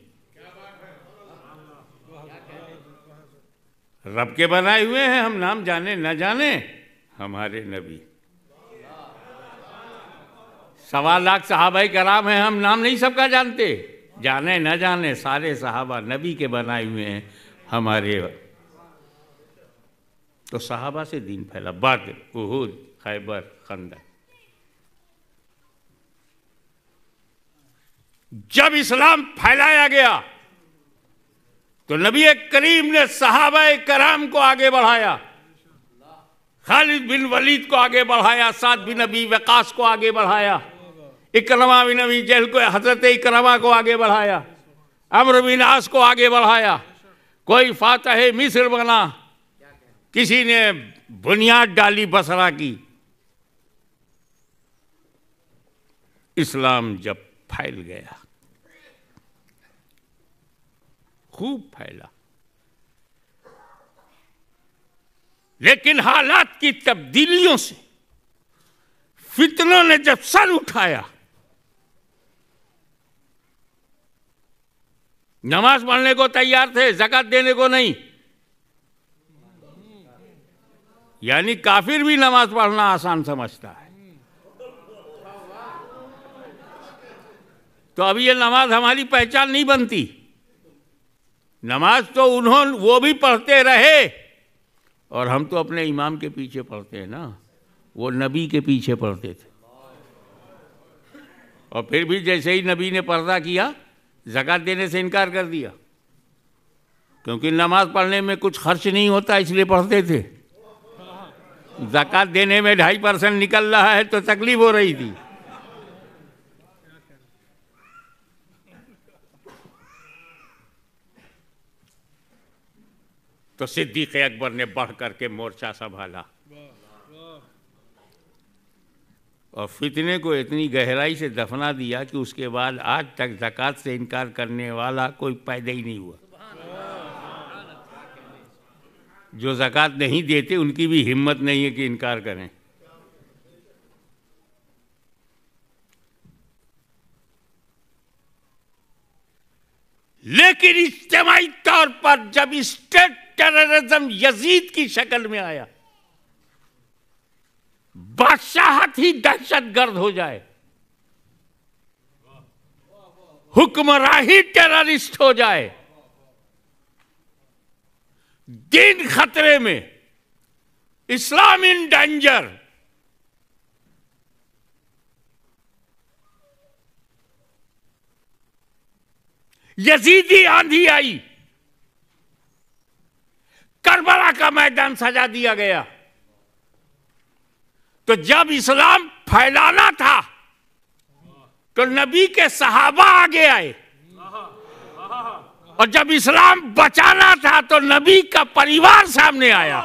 रब के बनाए हुए हैं हम, नाम जाने न जाने। हमारे नबी 1.25 लाख सहाबाए कराम हैं, हम नाम नहीं सबका जानते, जाने न जाने सारे सहाबा नबी के बनाए हुए हैं हमारे। तो सहाबा से दीन फैला। बद्र, उहुद, खैबर, खंदक। जब इस्लाम फैलाया गया तो नबी करीम ने सहाबाए कराम को आगे बढ़ाया, खालिद बिन वलीद को आगे बढ़ाया, साद बिन अबी वक़ास को आगे बढ़ाया, इकरमा बिन अबी जहल को, हजरत इकरमा को आगे बढ़ाया, अम्र बिन आस को आगे बढ़ाया। कोई फातह मिस्र बना, किसी ने बुनियाद डाली बसरा की। इस्लाम जब फैल गया, खूब फैला, लेकिन हालात की तब्दीलियों से, फितनों ने जब सर उठाया, नमाज पढ़ने को तैयार थे, ज़कात देने को नहीं। यानी काफिर भी नमाज पढ़ना आसान समझता है। तो अब ये नमाज हमारी पहचान नहीं बनती। नमाज तो वो भी पढ़ते रहे और हम तो अपने इमाम के पीछे पढ़ते हैं ना, वो नबी के पीछे पढ़ते थे। और फिर भी जैसे ही नबी ने पर्दा किया, ज़कात देने से इनकार कर दिया, क्योंकि नमाज पढ़ने में कुछ खर्च नहीं होता, इसलिए पढ़ते थे। ज़कात देने में 2.5% निकल रहा है तो तकलीफ हो रही थी। तो सिद्दीक़ अकबर ने बढ़ करके मोर्चा संभाला और फितने को इतनी गहराई से दफना दिया कि उसके बाद आज तक ज़कात से इनकार करने वाला कोई पैदा ही नहीं हुआ। जो ज़कात नहीं देते उनकी भी हिम्मत नहीं है कि इनकार करें। लेकिन इज्तिमाई तौर पर जब स्टेट टेररिज्म यजीद की शक्ल में आया, बादशाहत ही दहशतगर्द हो जाए, हुक्मराही टेररिस्ट हो जाए, दीन खतरे में, इस्लाम इन डेंजर, यजीदी आंधी आई, करबला का मैदान सजा दिया गया। तो जब इस्लाम फैलाना था तो नबी के सहाबा आगे आए, और जब इस्लाम बचाना था तो नबी का परिवार सामने आया।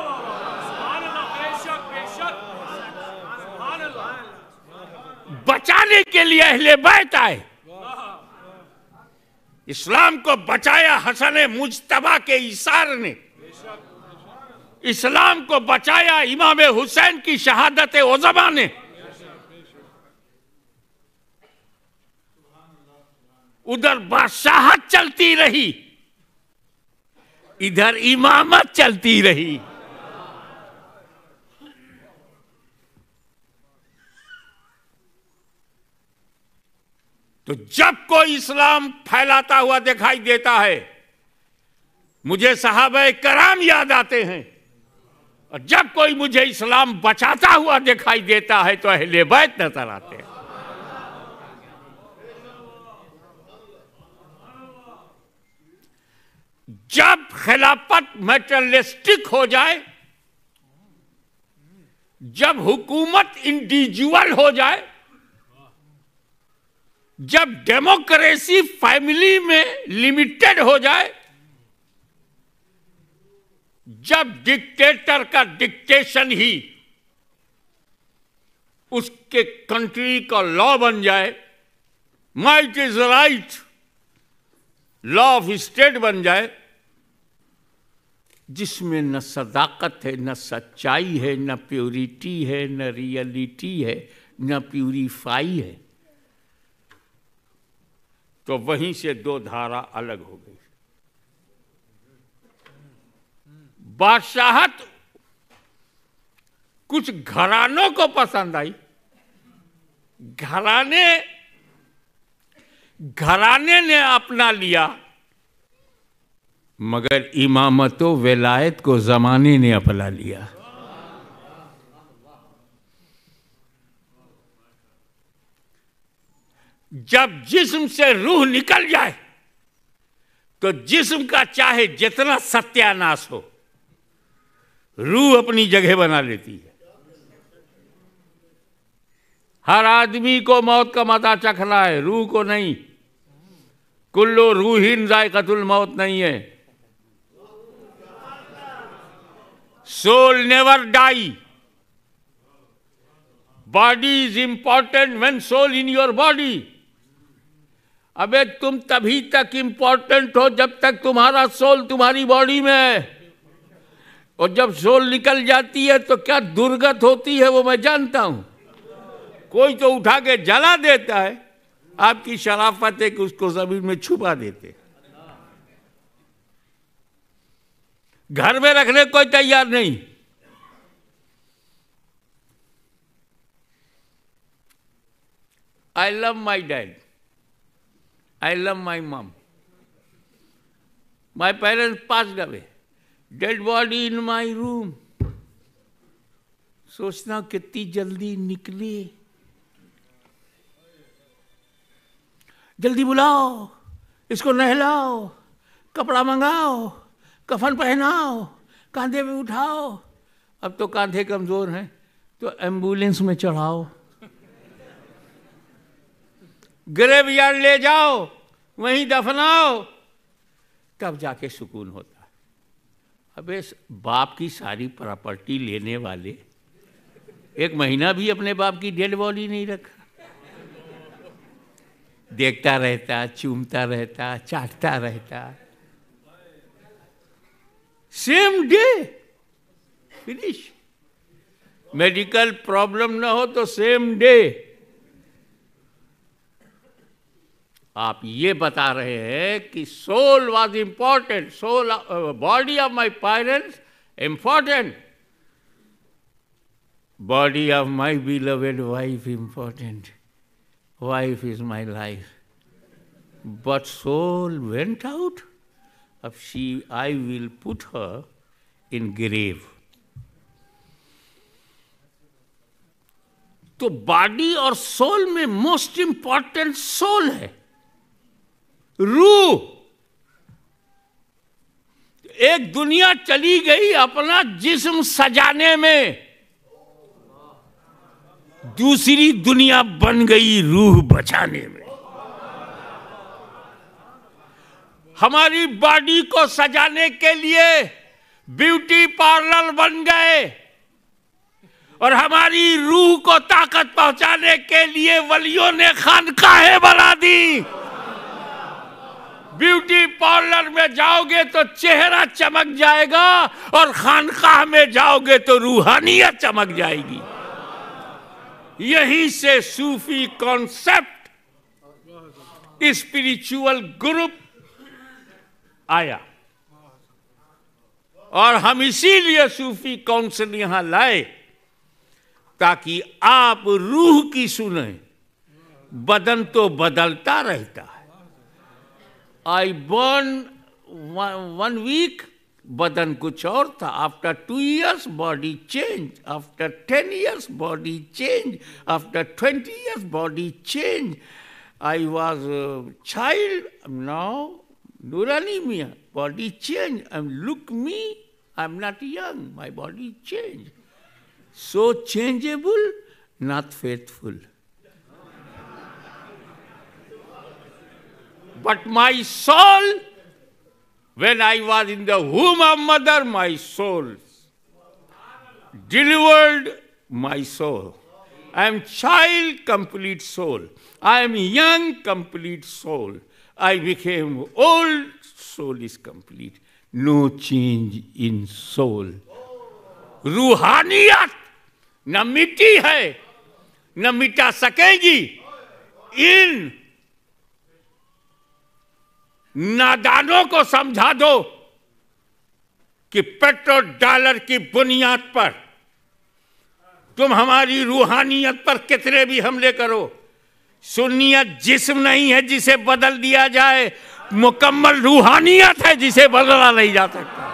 बचाने के लिए अहले बैत आए। इस्लाम को बचाया हसन मुज्तबा के इशार ने, इस्लाम को बचाया इमाम हुसैन की शहादत उज़मा ने। उधर बादशाहत चलती रही, इधर इमामत चलती रही। तो जब कोई इस्लाम फैलाता हुआ दिखाई देता है, मुझे सहाबे कराम याद आते हैं, और जब कोई मुझे इस्लाम बचाता हुआ दिखाई देता है तो अहले बैत नजर आते हैं। जब खिलाफत मैटेरियलिस्टिक हो जाए, जब हुकूमत इंडिविजुअल हो जाए, जब डेमोक्रेसी फैमिली में लिमिटेड हो जाए, जब डिक्टेटर का डिक्टेशन ही उसके कंट्री का लॉ बन जाए, might is right, law of state बन जाए, जिसमें न सदाकत है, न सच्चाई है, न प्योरिटी है, न रियलिटी है, न प्यूरिफाई है, तो वहीं से दो धारा अलग हो गई। बादशाहत कुछ घरानों को पसंद आई, घराने ने अपना लिया, मगर इमामत व विलायत को जमाने ने अपना लिया। जब जिस्म से रूह निकल जाए तो जिस्म का चाहे जितना सत्यानाश हो, रूह अपनी जगह बना लेती है। हर आदमी को मौत का मजा चखना है, रूह को नहीं। कुल्लू रूहिन जायकातुल मौत नहीं है। Soul never die. Body is important when soul in your body. अबे तुम तभी तक इंपॉर्टेंट हो जब तक तुम्हारा सोल तुम्हारी बॉडी में है, और जब सोल निकल जाती है तो क्या दुर्गत होती है वो मैं जानता हूं। कोई तो उठा के जला देता है, आपकी शराफत है कि उसको जमीन में छुपा देते। घर में रखने कोई तैयार नहीं। I love my dad, I love my mom. My parents passed away. Dead body in my room. सोचना कितनी जल्दी निकली। जल्दी बुलाओ, इसको नहलाओ, कपड़ा मंगाओ, कफन पहनाओ, कांधे पे उठाओ, अब तो कांधे कमजोर हैं, तो एम्बुलेंस में चढ़ाओ, ग्रेवयार्ड ले जाओ, वहीं दफनाओ, तब जाके सुकून होता है। अबे बाप की सारी प्रॉपर्टी लेने वाले 1 महीना भी अपने बाप की डेड बॉडी नहीं रखा, देखता रहता, चूमता रहता, चाटता रहता, same day finish. Medical problem ना हो तो सेम डे। आप ये बता रहे हैं कि soul was important, soul body of my parents important, body of my beloved wife important, wife is my life, but soul went out. अब I will put her in grave. तो बॉडी और सोल में मोस्ट इंपॉर्टेंट सोल है, रूह। एक दुनिया चली गई अपना जिस्म सजाने में, दूसरी दुनिया बन गई रूह बचाने में। हमारी बॉडी को सजाने के लिए ब्यूटी पार्लर बन गए, और हमारी रूह को ताकत पहुंचाने के लिए वलियों ने खानकाहें बना दी। ब्यूटी पार्लर में जाओगे तो चेहरा चमक जाएगा, और खानकाह में जाओगे तो रूहानियत चमक जाएगी। यहीं से सूफी कॉन्सेप्ट, स्पिरिचुअल ग्रुप आया, और हम इसीलिए सूफी काउंसिल यहां लाए ताकि आप रूह की सुने। बदन तो बदलता रहता है। आई बर्न 1 वीक, बदन कुछ और था। After 2 years body change, after 10 years body change, after 20 years body change. I was child, now नूरानी मियाँ, body change. Look me, I'm not young, my body change. So changeable, not faithful. But my soul, when I was in the womb of mother, my soul delivered my soul. I am child, complete soul. I am young, complete soul. I became old, soul is complete. No change in soul. रूहानियत न मिटी है, न मिटा सकेगी। इन नादानों को समझा दो कि पेट्रोल डॉलर की बुनियाद पर तुम हमारी रूहानियत पर कितने भी हमले करो, सुन्नियत जिस्म नहीं है जिसे बदल दिया जाए, मुकम्मल रूहानियत है जिसे बदला नहीं जा सकता।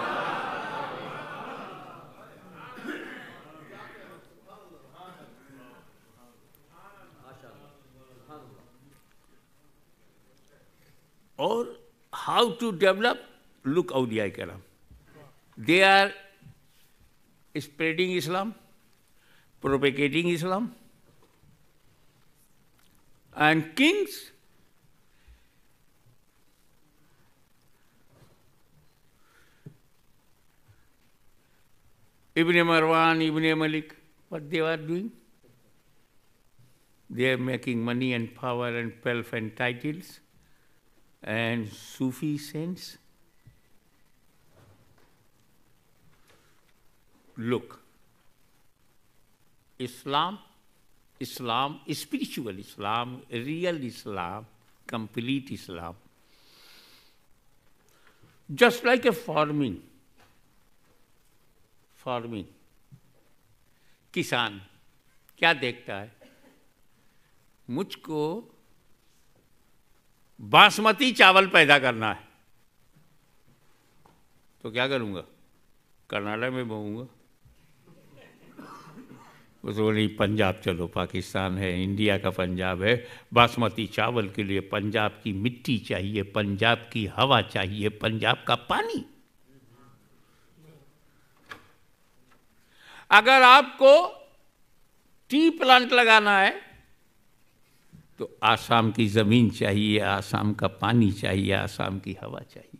और हाउ टू डेवलप, लुक औलिया करम, they are spreading Islam, propagating Islam, and kings Ibn Marwan, Ibn Malik, what they are doing? They are making money and power and wealth and titles, and Sufi saints. Look, Islam, spiritual Islam, real Islam, complete Islam. Just like a farming, किसान क्या देखता है, मुझको बासमती चावल पैदा करना है, तो क्या करूँगा, कर्नाटक में बोऊंगा। वो नहीं, पंजाब चलो, पाकिस्तान है, इंडिया का पंजाब है, बासमती चावल के लिए पंजाब की मिट्टी चाहिए, पंजाब की हवा चाहिए, पंजाब का पानी। अगर आपको टी प्लांट लगाना है तो आसाम की जमीन चाहिए, आसाम का पानी चाहिए, आसाम की हवा चाहिए।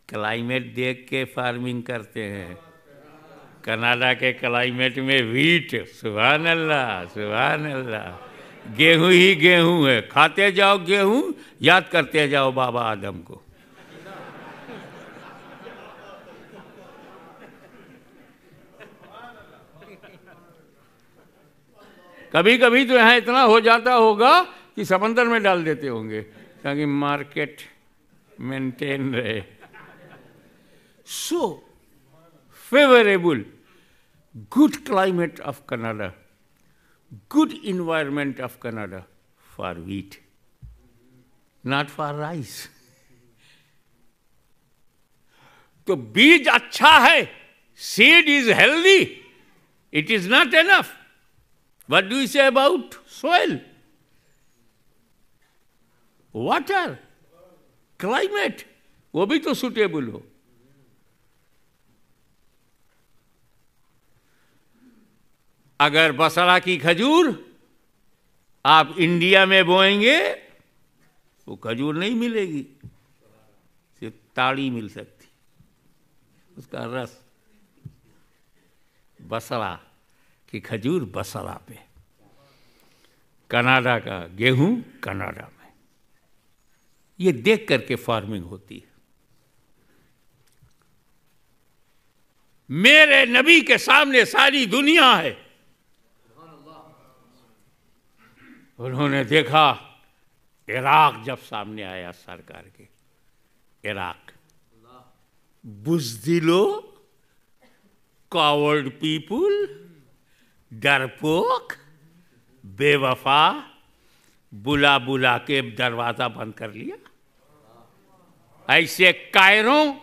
क्लाइमेट देख के फार्मिंग करते हैं। कनाडा के क्लाइमेट में व्हीट, सुभान अल्लाह सुभान अल्लाह, गेहूं ही गेहूं है। खाते जाओ गेहूं, याद करते जाओ बाबा आदम को। कभी कभी तो यहाँ इतना हो जाता होगा कि समंदर में डाल देते होंगे ताकि मार्केट मेंटेन रहे। So favourable, good climate of Canada, good environment of Canada for wheat, not for rice. तो बीज अच्छा है, seed is healthy, it is not enough. What do you say about soil, water, climate? वो भी तो suitable हो। अगर बसरा की खजूर आप इंडिया में बोएंगे वो खजूर नहीं मिलेगी, सिर्फ ताड़ी मिल सकती, उसका रस। बसरा की खजूर बसरा पे, कनाडा का गेहूं कनाडा में। ये देख करके फार्मिंग होती है। मेरे नबी के सामने सारी दुनिया है। उन्होंने देखा इराक जब सामने आया सरकार के, इराक, बुज़दिलो, कावर्ड पीपुल, डरपोक, बेवफा, बुला बुला के दरवाजा बंद कर लिया। ऐसे कायरों,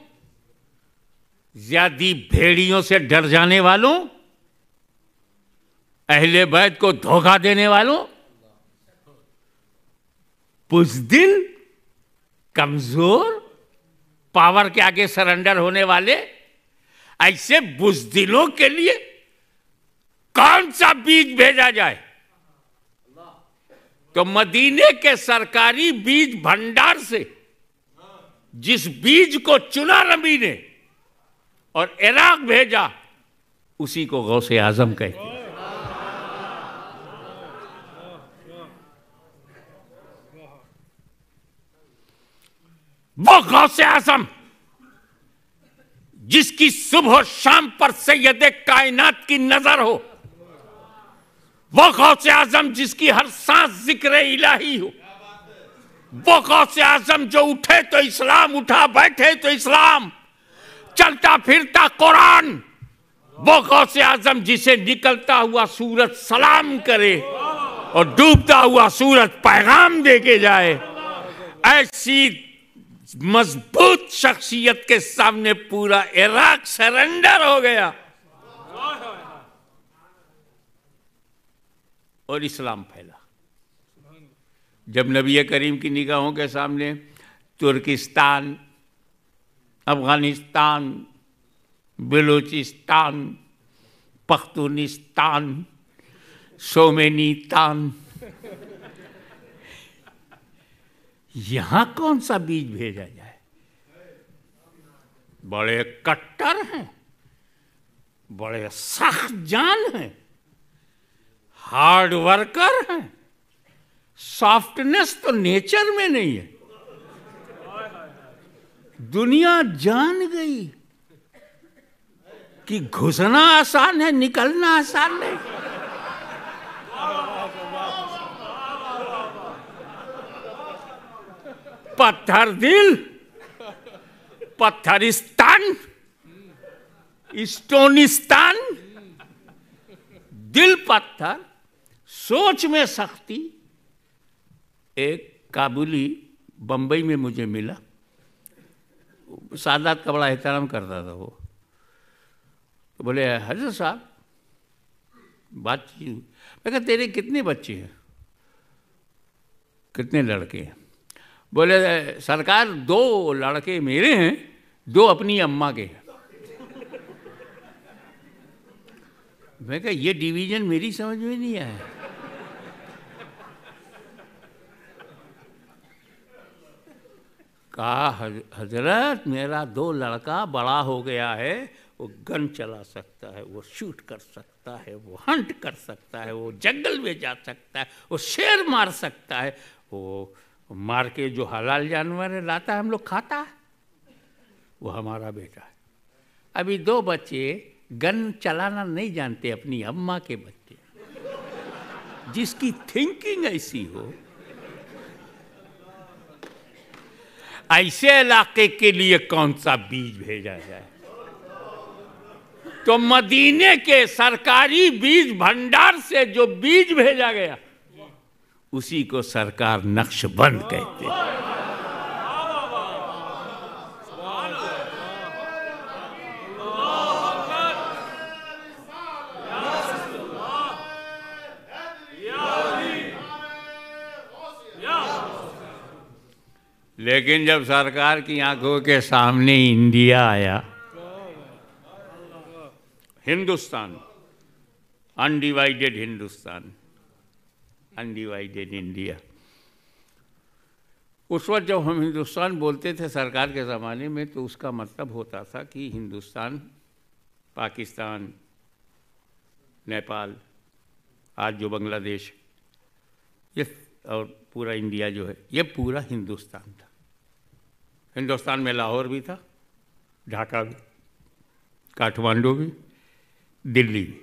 ज्यादी भेड़ियों से डर जाने वालों, अहले बैत को धोखा देने वालों, बुज़दिल, कमजोर, पावर के आगे सरेंडर होने वाले, ऐसे बुज़दिलों के लिए कौन सा बीज भेजा जाए? तो मदीने के सरकारी बीज भंडार से जिस बीज को चुना नबी ने और इराक भेजा, उसी को गौसे आजम कहते हैं। वो गौसे आजम जिसकी सुबह शाम पर सैयदे कायनात की नजर हो, वो गौसे आजम जिसकी हर सांस जिक्र इलाही हो, वो गौसे आजम जो उठे तो इस्लाम, उठा बैठे तो इस्लाम, चलता फिरता कुरान, वो गौसे आजम जिसे निकलता हुआ सूरज सलाम करे और डूबता हुआ सूरज पैगाम दे के जाए, ऐसी मजबूत शख्सियत के सामने पूरा इराक सरेंडर हो गया और इस्लाम फैला। जब नबी करीम की निगाहों के सामने तुर्किस्तान, अफगानिस्तान, बलूचिस्तान, पख्तूनिस्तान, सोमेनिस्तान, यहां कौन सा बीज भेजा जाए? बड़े कट्टर हैं, बड़े सख्त जान हैं, हार्ड वर्कर हैं, सॉफ्टनेस तो नेचर में नहीं है। दुनिया जान गई कि घुसना आसान है, निकलना आसान नहीं। पत्थर दिल, पत्थरिस्तान, स्टोनिस्तान, दिल पत्थर, सोच में सख्ती। एक काबुली बंबई में मुझे मिला, सादात का बड़ा एहतराम करता था वो। तो बोले हजरत साहब बातचीत, मैं कहा तेरे कितने बच्चे हैं, कितने लड़के हैं? बोले सरकार 2 लड़के मेरे हैं, 2 अपनी अम्मा के हैं। मैं कहा ये डिवीजन मेरी समझ में नहीं आया। कहा हजरत मेरा 2 लड़का बड़ा हो गया है, वो गन चला सकता है, वो शूट कर सकता है, वो हंट कर सकता है, वो जंगल में जा सकता है, वो शेर मार सकता है, वो मार के जो हलाल जानवर लाता है हम लोग खाता है, वो हमारा बेटा है। अभी 2 बच्चे गन चलाना नहीं जानते, अपनी अम्मा के बच्चे, जिसकी थिंकिंग ऐसी हो, ऐसे इलाके के लिए कौन सा बीज भेजा जाए? तो मदीने के सरकारी बीज भंडार से जो बीज भेजा गया उसी को सरकार नक्शबंद कहते हैं। लेकिन जब सरकार की आंखों के सामने इंडिया आया, Hindustan, undivided Hindustan, undivided India, उस वक्त जब हम हिंदुस्तान बोलते थे सरकार के ज़माने में, तो उसका मतलब होता था कि हिंदुस्तान, पाकिस्तान, नेपाल, आज जो बांग्लादेश, ये और पूरा इंडिया जो है, ये पूरा हिंदुस्तान था। हिंदुस्तान में लाहौर भी था, ढाका भी, काठमांडू भी, दिल्ली भी।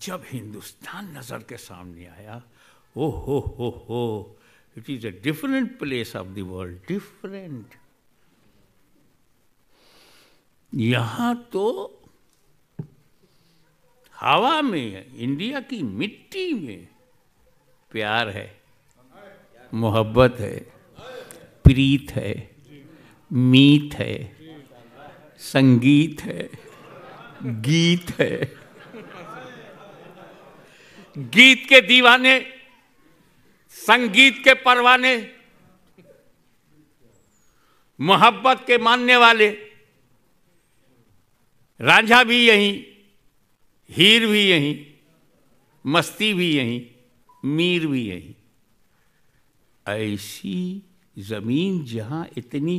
जब हिंदुस्तान नज़र के सामने आया, ओ हो, it is a different place of the world, different. यहाँ तो हवा में, इंडिया की मिट्टी में प्यार है, मोहब्बत है, प्रीत है, मीत है, संगीत है, गीत है। गीत के दीवाने, संगीत के परवाने, मोहब्बत के मानने वाले, रांझा भी यहीं, हीर भी यहीं, मस्ती भी यहीं, मीर भी यहीं। ऐसी जमीन जहां इतनी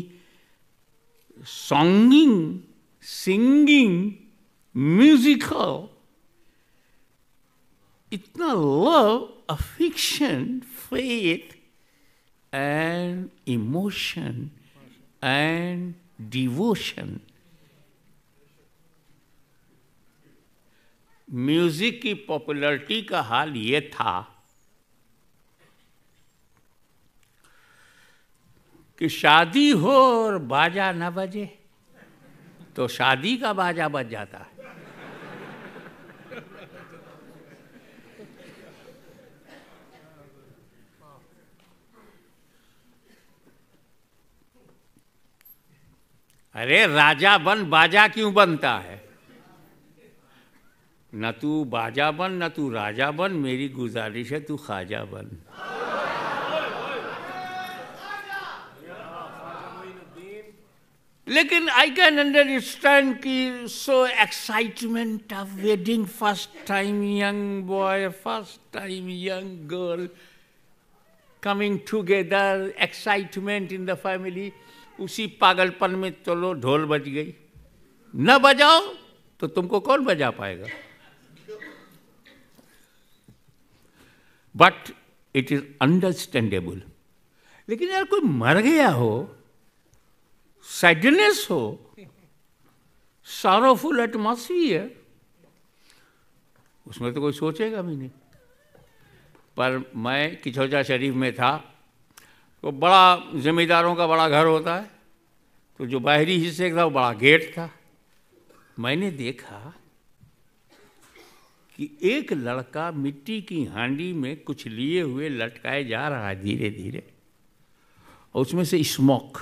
सॉन्गिंग, सिंगिंग, म्यूजिकल, इतना love, affection, faith and emotion and devotion. Music की पॉपुलैरिटी का हाल ये था कि शादी हो और बाजा न बजे तो शादी का बाजा बज जाता है। अरे राजा बन, बाजा क्यों बनता है? न तू बाजा बन, न तू राजा बन, मेरी गुजारिश है तू ख्वाजा बन। लेकिन आई कैन अंडरस्टैंड कि so excitement of wedding, first time young boy, first time young girl coming together, excitement in the family. उसी पागलपन में चलो ढोल बज गई, न बजाओ तो तुमको कौन बजा पाएगा? But it is understandable. लेकिन यार कोई मर गया हो, सैडनेस हो, सॉरोफुल एटमॉस्फियर, उसमें तो कोई सोचेगा भी नहीं। पर मैं किचौचा शरीफ में था, तो बड़ा जमींदारों का बड़ा घर होता है, तो जो बाहरी हिस्से का था वो बड़ा गेट था। मैंने देखा कि एक लड़का मिट्टी की हांडी में कुछ लिए हुए लटकाए जा रहा है धीरे धीरे, और उसमें से स्मोक,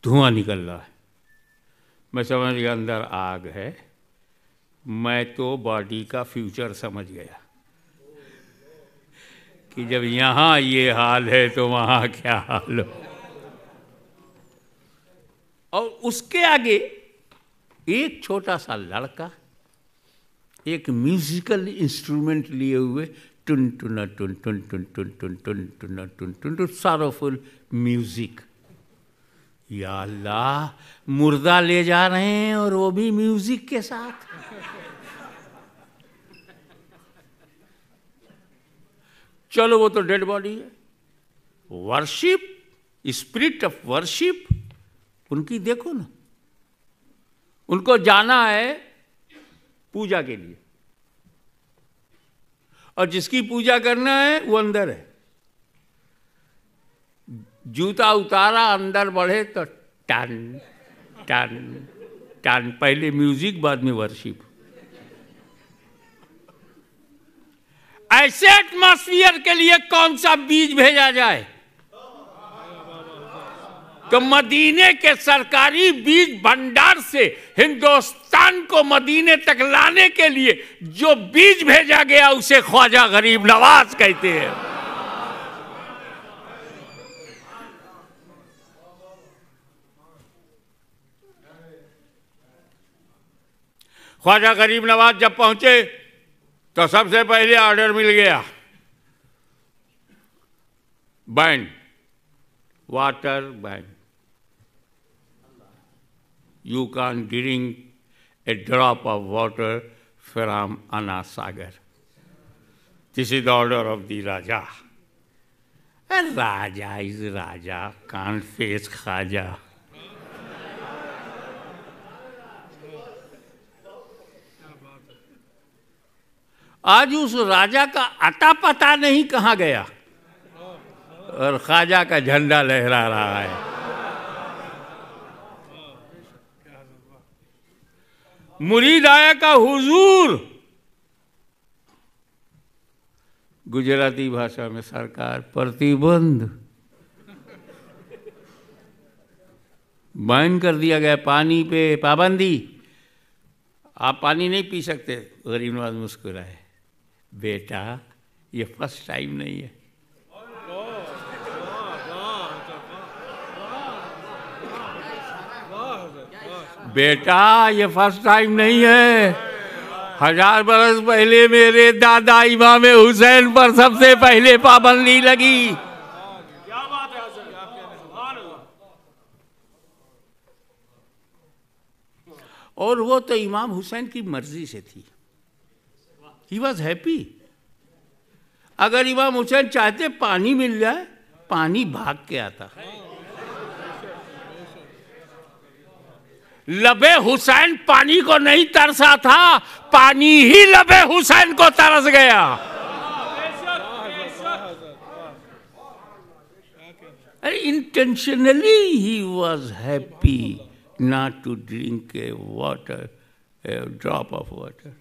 धुआं निकल रहा है। मैं समझ गया अंदर आग है। मैं तो बॉडी का फ्यूचर समझ गया कि जब यहाँ ये हाल है तो वहाँ क्या हाल हो। और उसके आगे एक छोटा सा लड़का एक म्यूजिकल इंस्ट्रूमेंट लिए हुए टुन टुना टुन टुन टुन टुन टुन टुन टुना टुन टुन टुन सॉरोफुल म्यूजिक। या अल्लाह, मुर्दा ले जा रहे हैं और वो भी म्यूजिक के साथ। चलो वो तो डेड बॉडी है। वर्शिप, स्पिरिट ऑफ वर्शिप, उनकी देखो ना, उनको जाना है पूजा के लिए, और जिसकी पूजा करना है वो अंदर है। जूता उतारा, अंदर बढ़े तो टन टन टन, पहले म्यूजिक बाद में वर्शिप। ऐसे एटमॉस्फियर के लिए कौन सा बीज भेजा जाए? तो मदीने के सरकारी बीज भंडार से हिंदुस्तान को मदीने तक लाने के लिए जो बीज भेजा गया उसे ख्वाजा गरीब नवाज कहते हैं। ख्वाजा गरीब नवाज जब पहुंचे तो सबसे पहले ऑर्डर मिल गया, ban, water ban. You can't drink a drop of water from Anna Sagar. This is the order of the Raja. And Raja is Raja, can't face Khaja. आज उस राजा का अता पता नहीं कहाँ गया और ख्वाजा का झंडा लहरा रहा है। मुरीद आया का हुजूर, गुजराती भाषा में सरकार प्रतिबंध, बैन कर दिया गया, पानी पे पाबंदी, आप पानी नहीं पी सकते। गरीब नवाज मुस्कुराए, बेटा ये फर्स्ट टाइम नहीं है। बेटा ये फर्स्ट टाइम नहीं है। 1000 बरस पहले मेरे दादा इमाम हुसैन पर सबसे पहले पाबंदी लगी। क्या बात है हज़रत, आप कह रहे हैं, सुभान अल्लाह। और वो तो इमाम हुसैन की मर्जी से थी। ही वॉज हैप्पी। अगर इमाम हुसैन चाहते पानी मिल जाए, पानी भाग के आता। लबे हुसैन पानी को नहीं तरसा था, पानी ही लबे हुसैन को तरस गया। अरे intentionally he was happy not to drink a water, a drop of water.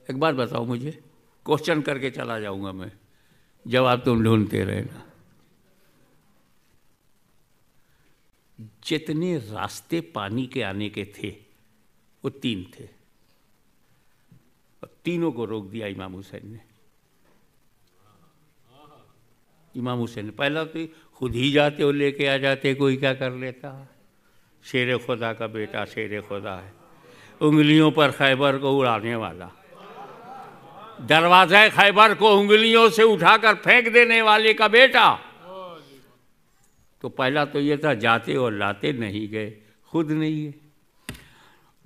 एक बात बताओ मुझे, क्वेश्चन करके चला जाऊंगा मैं, जवाब तुम ढूंढते रहना। जितने रास्ते पानी के आने के थे वो 3 थे, और तीनों को रोक दिया इमाम हुसैन ने। इमाम हुसैन ने पहला तो खुद ही जाते और लेके आ जाते, कोई क्या कर लेता। शेर खुदा का बेटा शेर खुदा है, उंगलियों पर खैबर को उड़ाने वाला, दरवाज़े खैबर को उंगलियों से उठाकर फेंक देने वाले का बेटा। तो पहला तो ये था, जाते और लाते नहीं गए, खुद नहीं गए।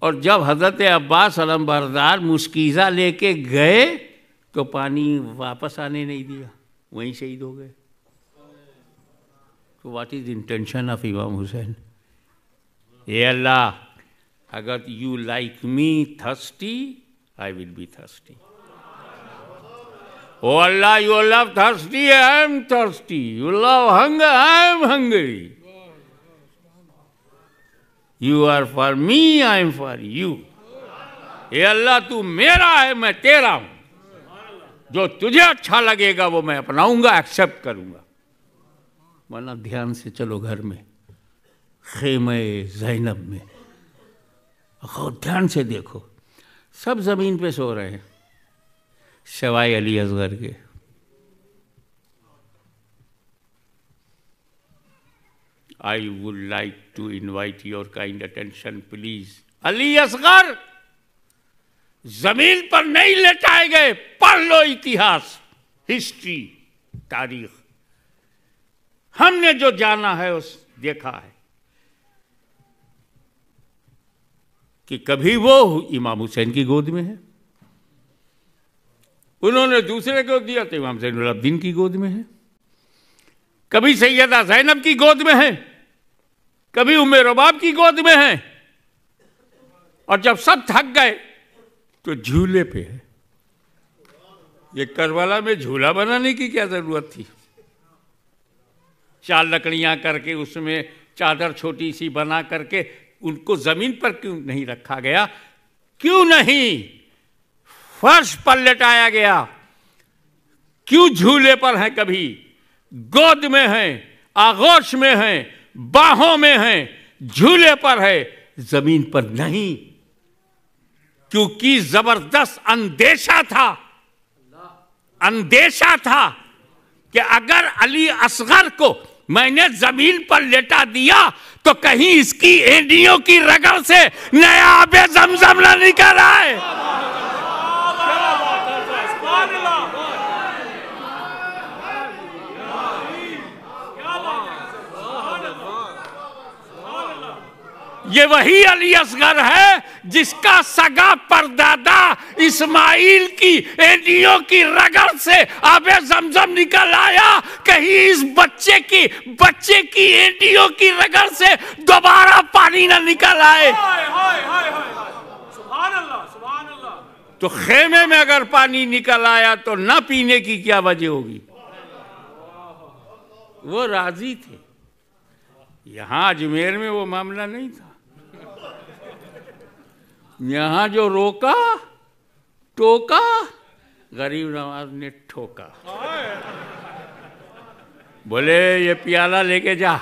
और जब हज़रत अब्बास अलमबरदार मुस्कीज़ा लेके गए तो पानी वापस आने नहीं दिया, वहीं शहीद हो गए। तो व्हाट इज इंटेंशन ऑफ इमाम हुसैन? ए अल्लाह, अगर you like me thirsty, I will be thirsty. Oh Allah, you love thirsty, I am thirsty. You love hunger, I am hungry. You are for me, I am for you. ये अल्लाह तू मेरा है, मैं तेरा हूं। जो तुझे अच्छा लगेगा वो मैं अपनाऊंगा, एक्सेप्ट करूंगा। वरना ध्यान से चलो घर में, खेमे ज़ैनब में, ध्यान से देखो, सब जमीन पे सो रहे हैं सवाई अली असगर के। I would like to invite your kind attention please. Ali Asgar, जमीन पर नहीं लेटाए गए। पढ़ लो इतिहास, हिस्ट्री, तारीख। हमने जो जाना है उस देखा है कि कभी वो इमाम हुसैन की गोद में है, उन्होंने दूसरे को दिया तो इमाम ज़ैनुल आबिदीन की गोद में है, कभी सैयदा ज़ैनब की गोद में है, कभी उम्मे रबाब की गोद में है, और जब सब थक गए तो झूले पे है। ये करबला में झूला बनाने की क्या जरूरत थी? 4 लकड़ियां करके उसमें चादर छोटी सी बना करके उनको जमीन पर क्यों नहीं रखा गया? क्यों नहीं फर्श पर लेटाया गया? क्यों झूले पर है? कभी गोद में है, आगोश में है, बाहों में है, झूले पर है, जमीन पर नहीं। क्योंकि जबरदस्त अंदेशा था कि अगर अली असगर को मैंने जमीन पर लेटा दिया तो कहीं इसकी एंडियों की रगड़ से नया आबे जमजम न निकल आए। ये वही अली असगर है जिसका सगा परदादा इस्माइल की एंडियों की रगड़ से आबे जमजम निकल आया। कहीं इस बच्चे की एंडियों की रगड़ से दोबारा पानी ना निकल आए। तो खेमे में अगर पानी निकल आया तो ना पीने की क्या वजह होगी? वो राजी थे। यहां अजमेर में वो मामला नहीं था। यहां जो रोका टोका, गरीब नवाज ने ठोका। बोले ये प्याला लेके जा,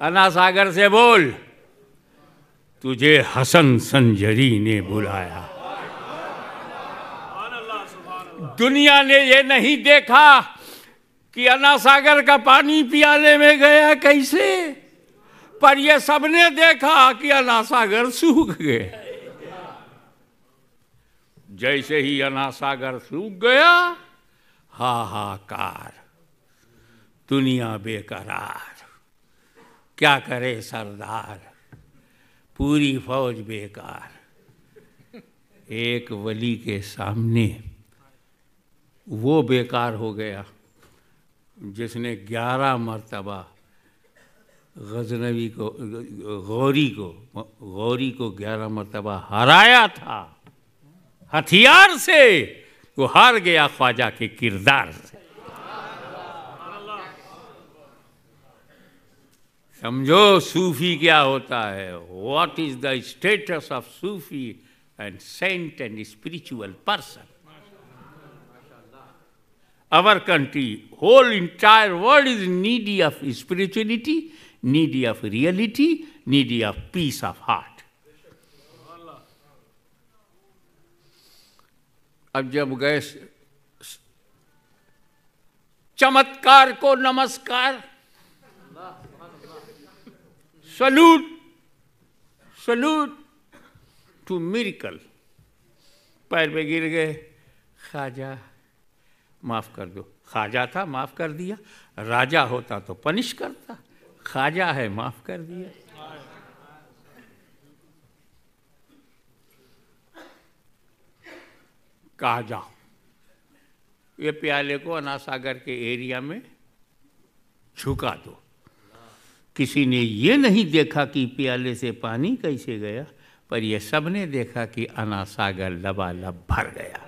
अन्ना सागर से बोल तुझे हसन संजरी ने बुलाया। दुनिया ने ये नहीं देखा कि अन्ना सागर का पानी प्याले में गया कैसे, पर ये सबने देखा कि अन्ना सागर सूख गए। जैसे ही अन्ना सागर सूख गया, हाहाकार, दुनिया बेकरार, क्या करे सरदार, पूरी फौज बेकार। एक वली के सामने वो बेकार हो गया जिसने 11 मरतबा गजनवी को गौरी को 11 मरतबा हराया था। हथियार से वो हार गया ख्वाजा के किरदार से। समझो सूफी क्या होता है। What is the status of Sufi and saint and spiritual person. Our country, whole entire world is needy of spirituality, needy of reality, needy of peace of heart. अब जब गए चमत्कार को नमस्कार, सलूट टू मिरेकल, पैर पे गिर गए, ख्वाजा माफ कर दो। ख्वाजा था, माफ कर दिया। राजा होता तो पनिश करता, ख्वाजा है, माफ कर दिया। कहा जाओ ये प्याले को अन्ना सागर के एरिया में झुका दो। किसी ने ये नहीं देखा कि प्याले से पानी कैसे गया, पर ये सब ने देखा कि अन्ना सागर लबालब भर गया।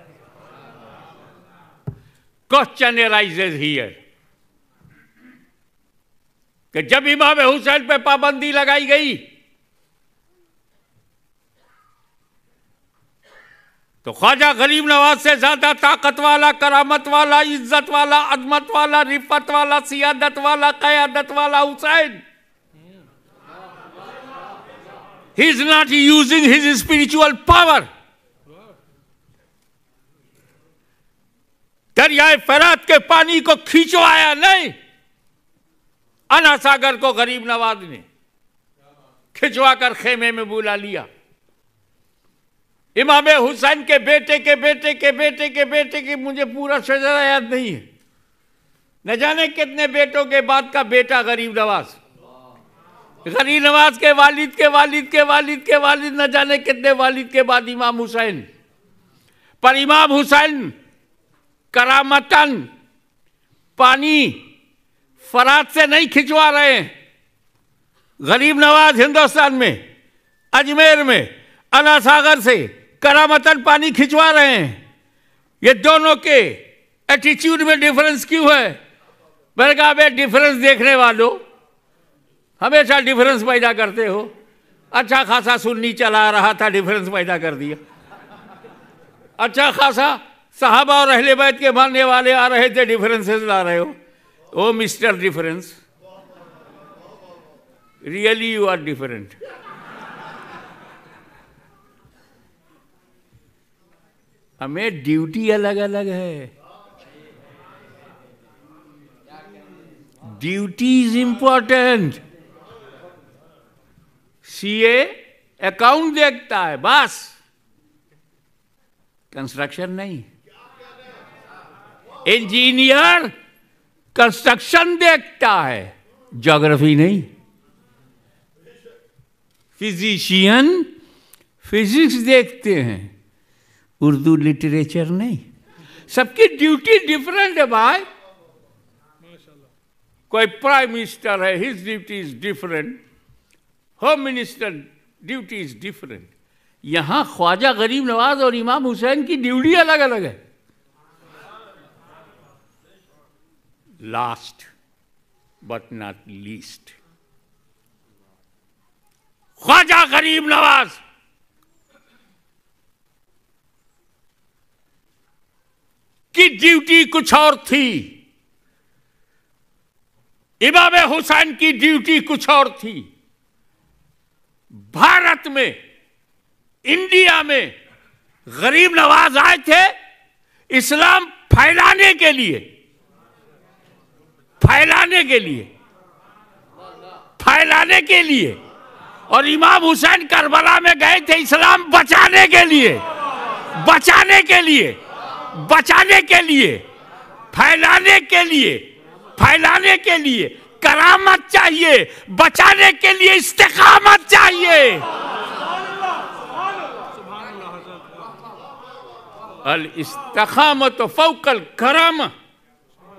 Question arises here कि जब इमाम हुसैन पे पाबंदी लगाई गई तो ख्वाजा गरीब नवाज से ज्यादा ताकत वाला, करामत वाला, इज्जत वाला, अजमत वाला, रिफत वाला, सियादत वाला, क़यादत वाला Hussain, he is not using his spiritual power. दरियाए फरात के पानी को खींचवाया नहीं, अन्ना सागर को गरीब नवाज ने खिंचवा कर खेमे में बुला लिया। इमाम हुसैन के बेटे के बेटे के बेटे के बेटे के, मुझे पूरा शजरा याद नहीं है, न जाने कितने बेटों के बाद का बेटा गरीब नवाज, गरीब नवाज के वालिद के वालिद के वालिद के वालिद, न जाने कितने वालिद के बाद इमाम हुसैन। पर इमाम हुसैन करामतन पानी फरात से नहीं खिंचवा रहे हैं। गरीब नवाज हिंदुस्तान में अजमेर में अला सागर से करामतन पानी खिंचवा रहे हैं। ये दोनों के एटीट्यूड में डिफरेंस क्यों है? मैंने कहा बे डिफरेंस देखने वालों, हमेशा डिफरेंस पैदा करते हो। अच्छा खासा सुन्नी चला रहा था, डिफरेंस पैदा कर दिया। अच्छा खासा साहबा और अहले बैत के मानने वाले आ रहे थे, डिफरेंसेस ला रहे हो। Oh mister difference, really you are different. हमें ड्यूटी अलग अलग है। Duty is important. CA account देखता है बस, कंस्ट्रक्शन नहीं। इंजीनियर कंस्ट्रक्शन देखता है, ज्योग्राफी नहीं। फिजिशियन फिजिक्स देखते हैं, उर्दू लिटरेचर नहीं। सबकी ड्यूटी डिफरेंट है भाई। कोई प्राइम मिनिस्टर है, his duty is different. Home minister duty is different. यहां ख्वाजा गरीब नवाज और इमाम हुसैन की ड्यूटी अलग अलग है। Last but not least, Khwaja Garib Nawaz की ड्यूटी कुछ और थी, इमाम हुसैन की ड्यूटी कुछ और थी। भारत में, इंडिया में गरीब नवाज आए थे इस्लाम फैलाने के लिए, फैलाने के लिए, फैलाने के लिए। और इमाम हुसैन करबला में गए थे इस्लाम बचाने के लिए, बचाने के लिए, बचाने के लिए, फैलाने के लिए, फैलाने के लिए करामत चाहिए, बचाने के लिए इस्तिकामत चाहिए। अल इस्तिकामत फौकल करामा,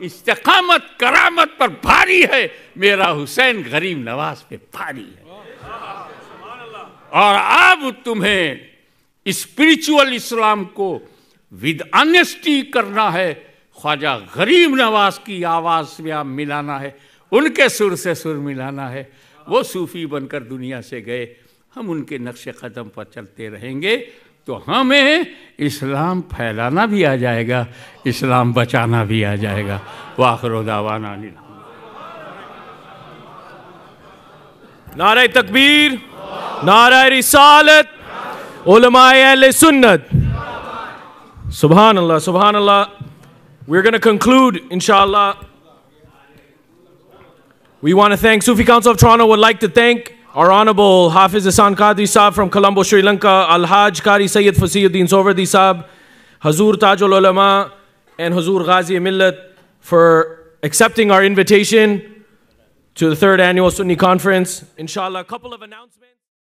इस्तिकामत करामत पर भारी है, मेरा हुसैन गरीब नवाज पे भारी है। और अब तुम्हें स्पिरिचुअल इस्लाम को विद ऑनेस्टी करना है। ख्वाजा गरीब नवाज की आवाज़ में आप मिलाना है, उनके सुर से सुर मिलाना है। वो सूफ़ी बनकर दुनिया से गए, हम उनके नक्शे कदम पर चलते रहेंगे तो हमें इस्लाम फैलाना भी आ जाएगा, इस्लाम बचाना भी आ जाएगा। वाखिर दावाना नारे तकबीर, नारे रिसालत, उलमाए अहले सुन्नत। Subhan Allah, Subhan Allah. We're going to conclude, inshallah. We want to thank Sufi Council of Toronto. Would like to thank our Honorable Hafiz Ahsan Qadri Saab from Colombo, Sri Lanka, Al-Hajj Qari Sayyid Fasiyuddin Sohvardi Saab, Hazur Tajul Ulama, and Hazur Ghazi Millat for accepting our invitation to the 3rd Annual Sunni Conference. Inshallah, a couple of announcements.